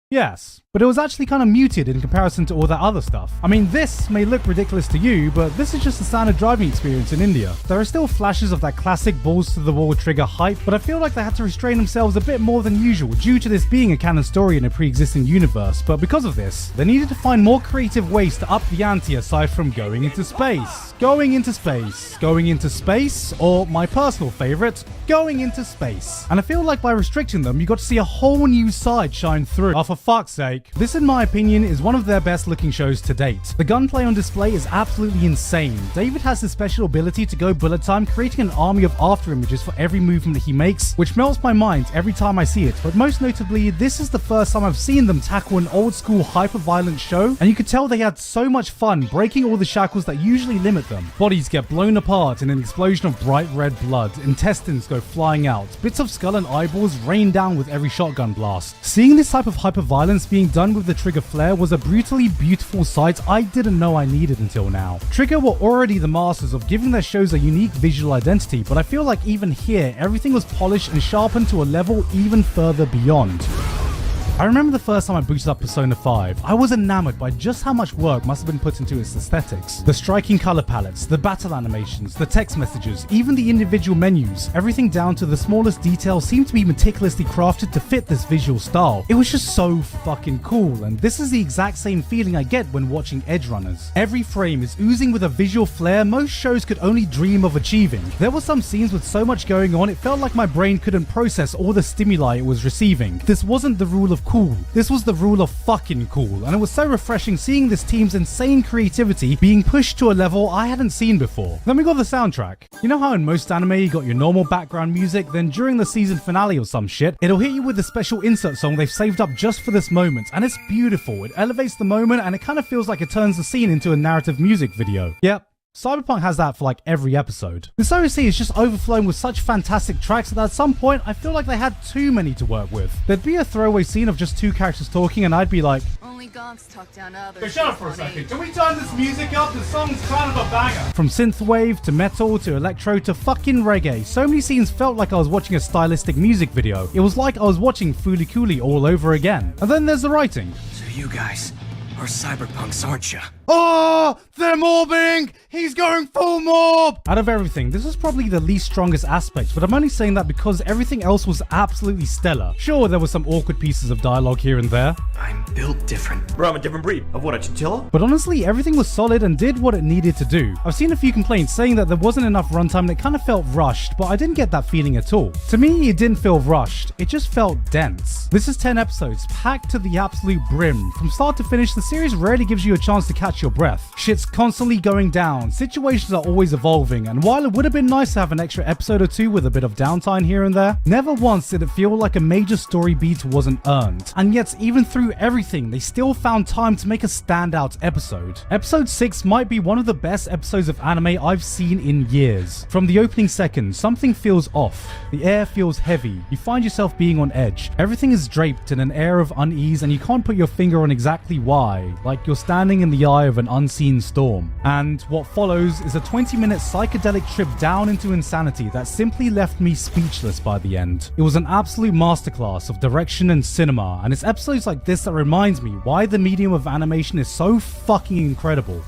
Yes, but it was actually kind of muted in comparison to all that other stuff. I mean, this may look ridiculous to you, but this is just a standard driving experience in India. There are still flashes of that classic balls-to-the-wall Trigger hype, but I feel like they had to restrain themselves a bit more than usual due to this being a canon story in a pre-existing universe. But because of this, they needed to find more creative ways to up the ante aside from going into space. Going into space. Going into space, or my personal favorite, going into space. And I feel like by restricting them, you got to see a whole new side shine through. Oh, for fuck's sake. This, in my opinion, is one of their best looking shows to date. The gunplay on display is absolutely insane. David has this special ability to go bullet time, creating an army of after images for every movement that he makes, which melts my mind every time I see it. But most notably, this is the first time I've seen them tackle an old school hyper-violent show, and you could tell they had so much fun breaking all the shackles that usually limit them. Bodies get blown apart in an explosion of bright red blood, intestines go flying out, bits of skull and eyeballs rain down with every shotgun blast. Seeing this type of hyper-violence being being done with the Trigger flare was a brutally beautiful sight I didn't know I needed until now. Trigger were already the masters of giving their shows a unique visual identity, but I feel like even here, everything was polished and sharpened to a level even further beyond. I remember the first time I booted up Persona 5, I was enamored by just how much work must have been put into its aesthetics. The striking color palettes, the battle animations, the text messages, even the individual menus, everything down to the smallest details seemed to be meticulously crafted to fit this visual style. It was just so fucking cool, and this is the exact same feeling I get when watching Edgerunners. Every frame is oozing with a visual flair most shows could only dream of achieving. There were some scenes with so much going on, it felt like my brain couldn't process all the stimuli it was receiving. This wasn't the rule of cool. This was the rule of fucking cool, and it was so refreshing seeing this team's insane creativity being pushed to a level I hadn't seen before. Then we got the soundtrack. You know how in most anime you got your normal background music, then during the season finale or some shit, it'll hit you with a special insert song they've saved up just for this moment, and it's beautiful. It elevates the moment, and it kind of feels like it turns the scene into a narrative music video. Yep. Cyberpunk has that for like every episode. This OST is just overflowing with such fantastic tracks that at some point I feel like they had too many to work with. There'd be a throwaway scene of just two characters talking and I'd be like, only gonks talk down to others. hey, shut up for a second. Can we turn this music up? The song's kind of a banger. From synthwave to metal to electro to fucking reggae, so many scenes felt like I was watching a stylistic music video. It was like I was watching Fooly Cooly all over again. And then there's the writing. So you guys are cyberpunks, aren't you? Oh, they're mobbing! He's going full mob! Out of everything, this was probably the least strongest aspect, but I'm only saying that because everything else was absolutely stellar. Sure, there were some awkward pieces of dialogue here and there. I'm built different. Bro, I'm a different breed. Of what, a chinchilla? But honestly, everything was solid and did what it needed to do. I've seen a few complaints saying that there wasn't enough runtime and it kind of felt rushed, but I didn't get that feeling at all. To me, it didn't feel rushed, it just felt dense. This is 10 episodes, packed to the absolute brim. From start to finish, the series rarely gives you a chance to catch your breath. Shit's constantly going down, situations are always evolving, and while it would have been nice to have an extra episode or two with a bit of downtime here and there, never once did it feel like a major story beat wasn't earned. And yet, even through everything, they still found time to make a standout episode. Episode 6 might be one of the best episodes of anime I've seen in years. From the opening seconds, something feels off. The air feels heavy, you find yourself being on edge. Everything is draped in an air of unease and you can't put your finger on exactly why, like you're standing in the eye of an unseen storm. And what follows is a 20-minute psychedelic trip down into insanity that simply left me speechless by the end. It was an absolute masterclass of direction and cinema, and it's episodes like this that reminds me why the medium of animation is so fucking incredible.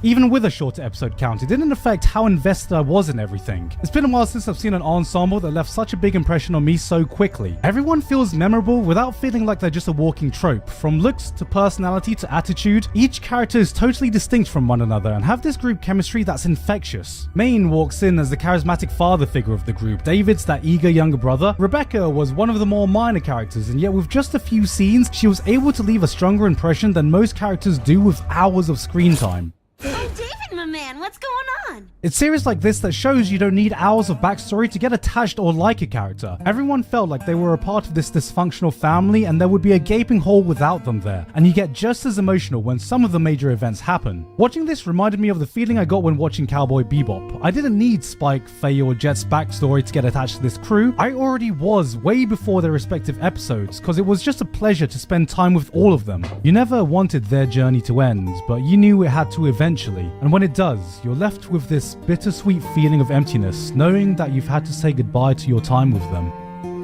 Even with a shorter episode count, it didn't affect how invested I was in everything. It's been a while since I've seen an ensemble that left such a big impression on me so quickly. Everyone feels memorable without feeling like they're just a walking trope. From looks to personality to attitude, each character is totally distinct from one another and have this group chemistry that's infectious. Maine walks in as the charismatic father figure of the group, David's that eager younger brother. Rebecca was one of the more minor characters, and yet with just a few scenes, she was able to leave a stronger impression than most characters do with hours of screen time. Oh, David, my man, what's going on? It's series like this that shows you don't need hours of backstory to get attached or like a character. Everyone felt like they were a part of this dysfunctional family and there would be a gaping hole without them there, and you get just as emotional when some of the major events happen. Watching this reminded me of the feeling I got when watching Cowboy Bebop. I didn't need Spike, Faye or Jet's backstory to get attached to this crew. I already was way before their respective episodes, because it was just a pleasure to spend time with all of them. You never wanted their journey to end, but you knew it had to eventually, and when it does, you're left with this bittersweet feeling of emptiness, knowing that you've had to say goodbye to your time with them.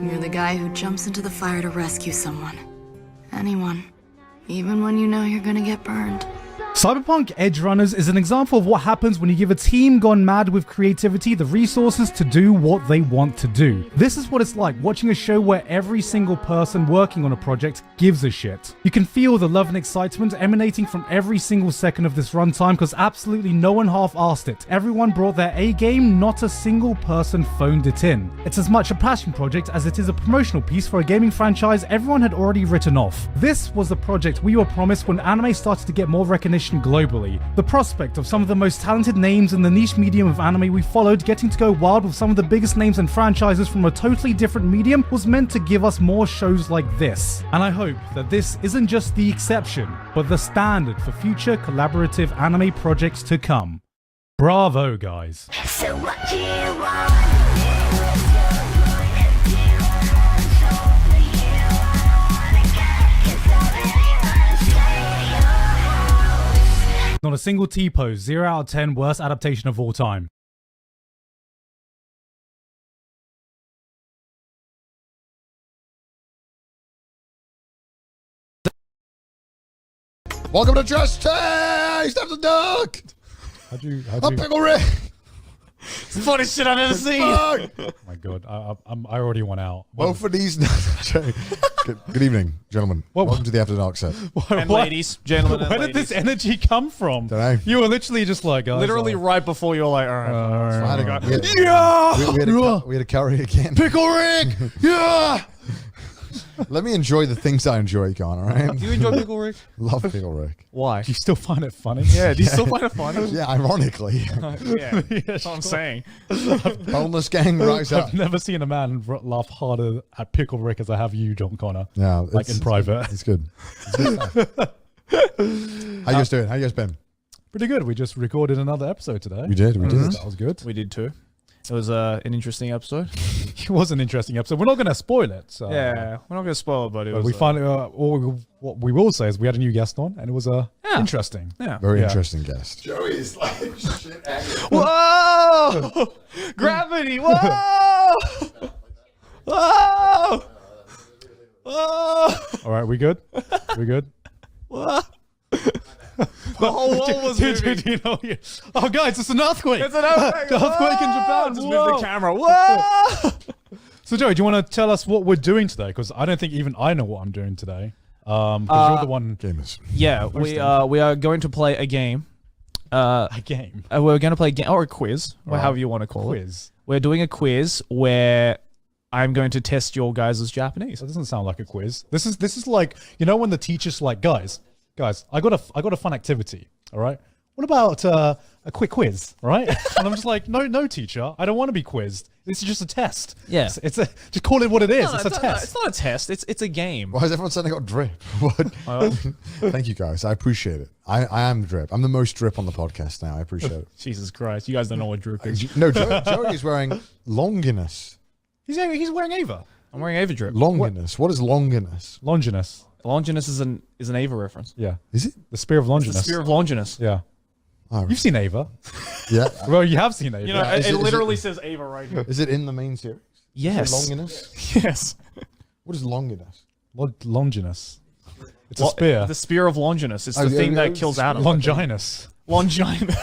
You're the guy who jumps into the fire to rescue someone. Anyone. Even when you know you're gonna get burned. Cyberpunk Edgerunners is an example of what happens when you give a team gone mad with creativity the resources to do what they want to do. This is what it's like watching a show where every single person working on a project gives a shit. You can feel the love and excitement emanating from every single second of this runtime because absolutely no one half-arsed it. Everyone brought their A-game, not a single person phoned it in. It's as much a passion project as it is a promotional piece for a gaming franchise everyone had already written off. This was the project we were promised when anime started to get more recognition globally. The prospect of some of the most talented names in the niche medium of anime we followed getting to go wild with some of the biggest names and franchises from a totally different medium was meant to give us more shows like this. And I hope that this isn't just the exception, but the standard for future collaborative anime projects to come. Bravo, guys. So what you want? Not a single T-pose. 0 out of 10. Worst adaptation of all time. Welcome to Just Taste After Dark. How'd you? A pickle Rick. It's the funniest shit I've ever seen. Oh my god, I already went out. Well, for these. Good evening, gentlemen. Welcome to the After Dark set. And ladies, gentlemen, and Where did this energy come from? Dunno. You were literally just like, guys, literally right before you were like, all right. We had a curry again. Pickle Rick! Yeah! Let me enjoy the things I enjoy, Con, all right? Do you enjoy Pickle Rick? Love Pickle Rick. Why? Do you still find it funny? Yeah, do you still find it funny? Yeah, ironically. Yeah, that's what I'm saying. Boneless gang, rise up. I've never seen a man laugh harder at Pickle Rick as I have you, John Connor. Yeah, like in private. It's good. It's good stuff. How you guys doing? How you guys been? Pretty good. We just recorded another episode today. We did. That was good. We did too. It was an interesting episode. It was an interesting episode. We're not going to spoil it. So. Yeah, we're not going to spoil it, but it was. We find what we will say is we had a new guest on, and it was interesting. Yeah, very interesting guest. Joey's like shit angry. Whoa! Gravity! Whoa! Whoa! Whoa! All right, we good? We good? Whoa! The whole wall was moving. You know, oh, guys, it's an earthquake. It's an earthquake. The earthquake in Japan. Just move the camera. Whoa! So, Joey, do you want to tell us what we're doing today? Because I don't think even I know what I'm doing today. Because you're the one gamers. Yeah, we are going to play a game. A game. We're going to play a game or a quiz, or however you want to call it. We're doing a quiz where I'm going to test your guys' Japanese. That doesn't sound like a quiz. This is like, you know, when the teacher's like, guys, I got a fun activity. All right. What about a quick quiz? All right. And I'm just like, no, teacher, I don't want to be quizzed. This is just a test. Yeah. It's just call it what it is. No, it's a test. It's not a test. It's a game. Why is everyone saying I got drip? What? Thank you, guys. I appreciate it. I am drip. I'm the most drip on the podcast now. I appreciate it. Jesus Christ. You guys don't know what drip is. No, Joey is wearing longinus. He's wearing Ava. I'm wearing Ava drip. Longinus. What is longinus? Longinus. Longinus is an Ava reference. Yeah. Is it? The Spear of Longinus. It's the Spear of Longinus. Yeah. Oh, You've seen Ava. Yeah. Well, you have seen Ava. You know, it literally says Ava right here. Is it in the main series? Yes. Longinus? Yes. What is longinus? Longinus. It's a spear. The Spear of Longinus. It's the thing that kills Adam. Longinus. Longinus.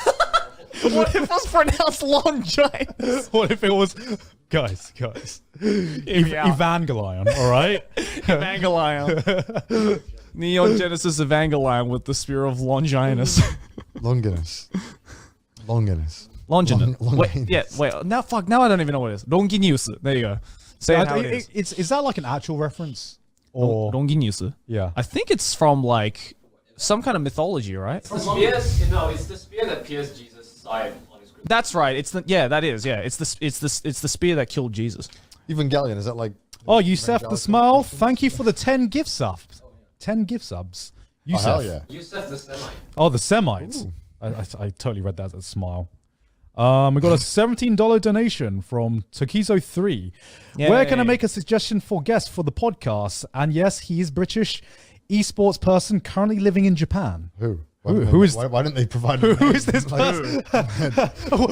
What if it was pronounced Longinus? What if it was... Guys. Evangelion, all right? Evangelion. Neon Genesis Evangelion with the Spear of Longinus. Longinus. Longinus. Wait. Now I don't even know what it is. Longinus. There you go. Say it how it is. Is that like an actual reference? Or Longinus? Yeah. I think it's from like some kind of mythology, right? It's the spear that pierced Jesus' side on his crucifix. That's right. It's the spear that killed Jesus. Evangelion, is that like... Oh, Yusef the Smile, thank you for the 10 gift subs. 10 gift subs. Yusef. Oh, hell yeah. Yusef the Semite. Oh, the Semites. I totally read that as a smile. We got a $17 donation from Tokizo3. Where can I make a suggestion for guests for the podcast? And yes, he is British esports person currently living in Japan. Who? Why didn't they provide? Who is this person?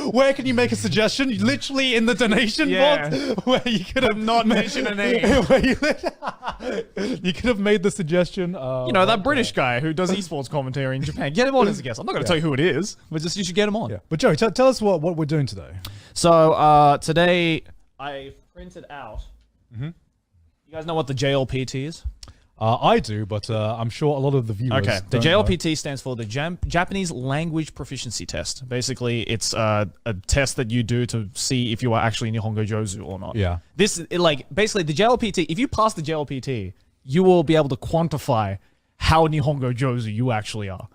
Where can you make a suggestion? Literally in the donation box, where you could have not mentioned a name. You could have made the suggestion. That British guy who does esports commentary in Japan. Get him on as a guest. I'm not going to tell you who it is, but just you should get him on. Yeah. But Joey, tell us what we're doing today. So today I printed out. You guys know what the JLPT is? I do, but I'm sure a lot of the viewers. Okay, the JLPT stands for the Japanese Language Proficiency Test. Basically, it's a test that you do to see if you are actually Nihongo Jozu or not. Yeah. Basically the JLPT. If you pass the JLPT, you will be able to quantify how Nihongo Jozu you actually are.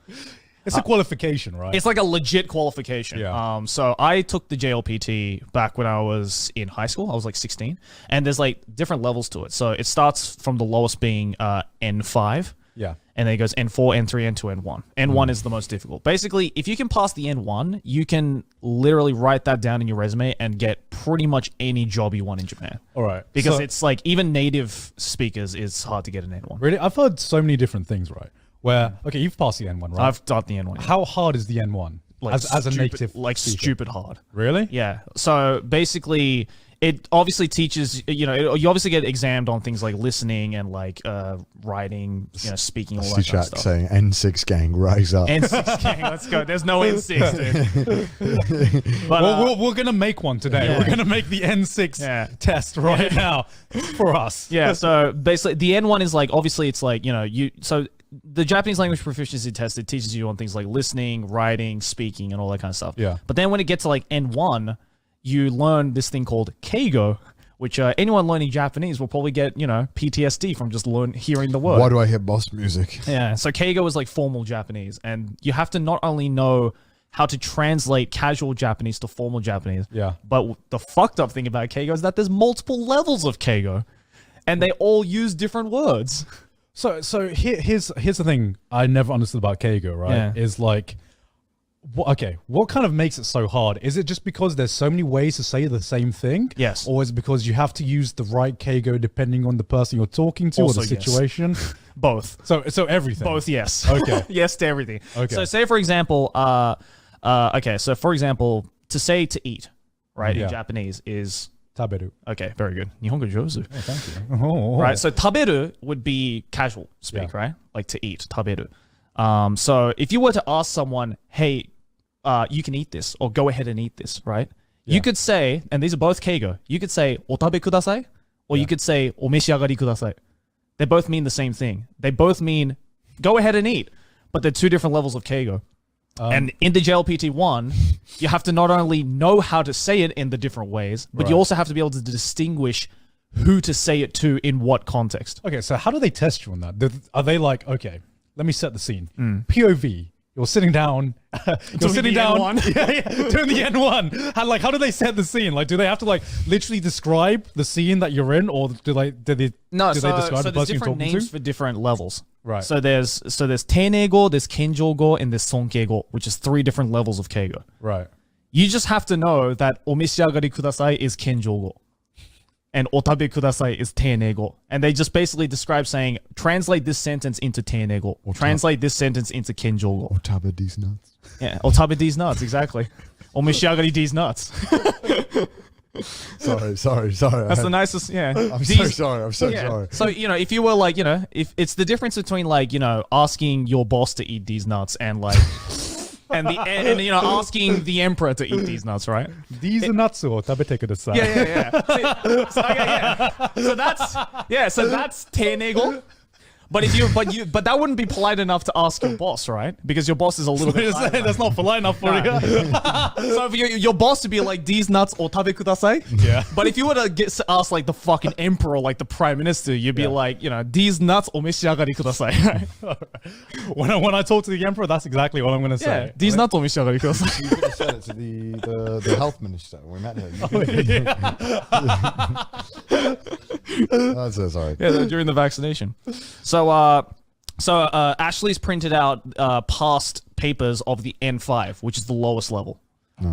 It's a qualification, right? It's like a legit qualification. Yeah. So I took the JLPT back when I was in high school. I was like 16. And there's like different levels to it. So it starts from the lowest being N5. Yeah. And then it goes N4, N3, N2, N1. N1 is the most difficult. Basically, if you can pass the N1, you can literally write that down in your resume and get pretty much any job you want in Japan. All right. Because it's like even native speakers, it's hard to get an N1. Really? I've heard so many different things, right? Where okay, you've passed the N1, right? I've done the N1. How hard is the N1? Like as a native speaker? Stupid hard. Really? Yeah. So basically, it obviously teaches, you obviously get examined on things like listening and like writing, speaking, all that kind of stuff. saying N6 gang, rise up. N6 gang, let's go. There's no N6, dude. But, we're going to make one today. Yeah. We're going to make the N6 test right now for us. Yeah, so basically the N1 is like, obviously it's like, so the Japanese language proficiency test, it teaches you on things like listening, writing, speaking, and all that kind of stuff. Yeah. But then when it gets to like N1, you learn this thing called keigo, which anyone learning Japanese will probably get, PTSD from just hearing the word. Why do I hear boss music? Yeah. So keigo is like formal Japanese, and you have to not only know how to translate casual Japanese to formal Japanese. Yeah. But the fucked up thing about keigo is that there's multiple levels of keigo, and they all use different words. So here's the thing I never understood about keigo, right? Yeah. Is like, what kind of makes it so hard? Is it just because there's so many ways to say the same thing? Yes. Or is it because you have to use the right keigo depending on the person you're talking to Also, or the yes. situation? Both. So everything. Both, yes. Okay. Yes to everything. Okay. So say for example, so for example, to say to eat, right, in Japanese is taberu. Okay, very good. Nihongo jozu. Oh, thank you. Right, so taberu would be casual speak, right? Like to eat, taberu. So if you were to ask someone, hey, you can eat this, or go ahead and eat this, right? Yeah. You could say, and these are both keigo, you could say, otabe kudasai, or you could say, omeshiagari kudasai. They both mean the same thing. They both mean, go ahead and eat, but they're two different levels of keigo. And in the JLPT1, you have to not only know how to say it in the different ways, but you also have to be able to distinguish who to say it to in what context. Okay, so how do they test you on that? Are they like, okay, let me set the scene. Mm. POV, you're sitting down. You're sitting down. N1. Doing the N1. How do they set the scene? Like, do they have to like literally describe the scene that you're in, or do they describe So the there's person you're different talking names to? for different levels. Right. So there's teinego, there's kenjougo, and there's sonkeigo, which is 3 different levels of keigo. Right. You just have to know that omeshiagari kudasai is kenjougo, and otabe kudasai is teinego. And they just basically describe saying, translate this sentence into teinego, translate this sentence into kenjougo. Otabe these nuts. Yeah, otabe these nuts, exactly. Omeshiagari these nuts. Sorry. That's the nicest, yeah. I'm so sorry. I'm so sorry. So, if you were like, if it's the difference between like, asking your boss to eat these nuts and like, and asking the emperor to eat these nuts, right? These nuts or tabete kudasai. Yeah. So that's teinego. But but that wouldn't be polite enough to ask your boss, right? Because your boss is a little bit. That's not polite enough for you. So if your boss to be like, these nuts otabe kudasai. Yeah. But if you were to ask like the fucking emperor, like the prime minister, you'd be like, these nuts omeshiagari kudasai. Right? When I talk to the emperor, that's exactly what I'm going to say. Yeah, these nuts omeshiagari kudasai. You could have said it to the health minister when we met him. I'm so sorry. Yeah, during the vaccination. So Ashley's printed out past papers of the N5, which is the lowest level.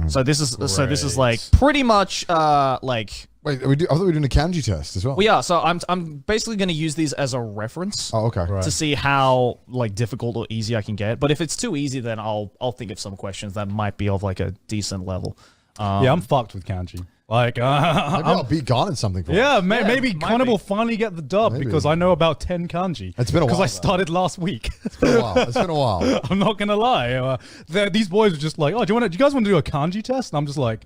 So this is like pretty much like. Wait, I thought we were doing a kanji test as well. Well, yeah. So I'm basically going to use these as a reference. Oh, okay. Right. To see how like difficult or easy I can get. But if it's too easy, then I'll think of some questions that might be of like a decent level. Yeah, I'm fucked with kanji. Like, maybe I'll beat Gon in something. Maybe Connor will finally get the dub because I know about 10 kanji. It's been a while. Because I started last week. It's been a while. I'm not gonna lie. These boys were just like, "Oh, do you guys want to do a kanji test?" And I'm just like,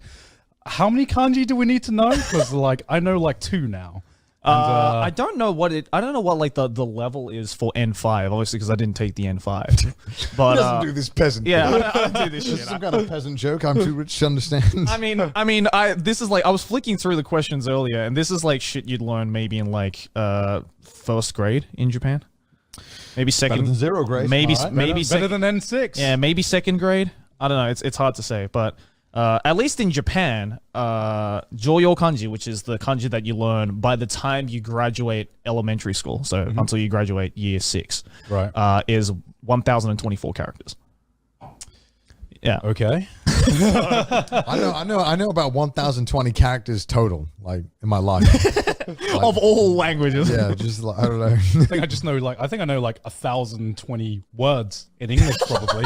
"How many kanji do we need to know?" Because like I know like 2 now. And, I don't know what like the level is for N5, obviously because I didn't take the N5. But he doesn't do this peasant. Yeah, I don't do this shit. This is some kind of peasant joke. I'm too rich to understand. This is like I was flicking through the questions earlier, and this is like shit you'd learn maybe in like 1st grade in Japan, maybe second. Better than 0 grade. Maybe right. maybe better than N6. Yeah, maybe 2nd grade. I don't know. It's hard to say, but. At least in Japan, Joyo kanji, which is the kanji that you learn by the time you graduate elementary school, so until you graduate year 6, right, is 1,024 characters. Yeah. Okay. I know about 1,020 characters total, like in my life. Of all languages. Yeah, just like, I don't know. I think I just know I know like 1,020 words in English probably.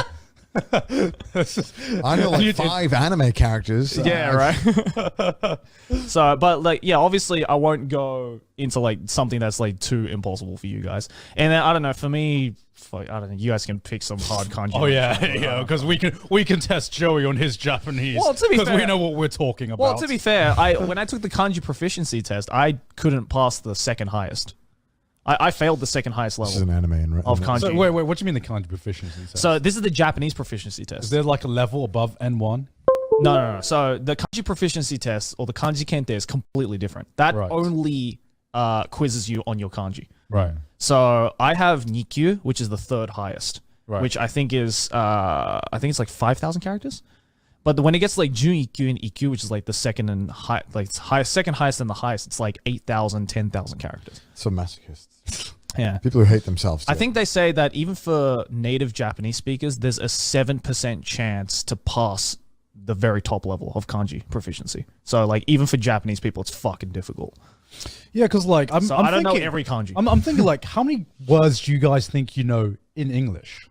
I know like 5 anime characters. Yeah, right. So, but like, yeah, obviously I won't go into like something that's like too impossible for you guys. And then I don't know, for me, I don't know, you guys can pick some hard kanji. Oh yeah, because we can test Joey on his Japanese. Well, to be because we fair- know what we're talking about. Well, to be fair, when I took the kanji proficiency test, I couldn't pass the second highest. I failed the second highest level. This is an anime of kanji. So, wait, what do you mean the kanji proficiency test? So this is the Japanese proficiency test. Is there like a level above N1? No. So the kanji proficiency test or the kanji kente is completely different. That only quizzes you on your kanji. Right. So I have Nikyu, which is the third highest, Right. which I think is it's like 5,000 characters. But when it gets like Jun Ikkyu and Ikkyu, which is like the second and second highest and the highest, it's like 8,000, 10,000 characters. So masochists. Yeah. People who hate themselves. I think they say that even for native Japanese speakers, there's a 7% chance to pass the very top level of kanji proficiency. So like even for Japanese people, it's fucking difficult. Yeah, because like I don't know every kanji. I'm thinking like, how many words do you guys think you know in English?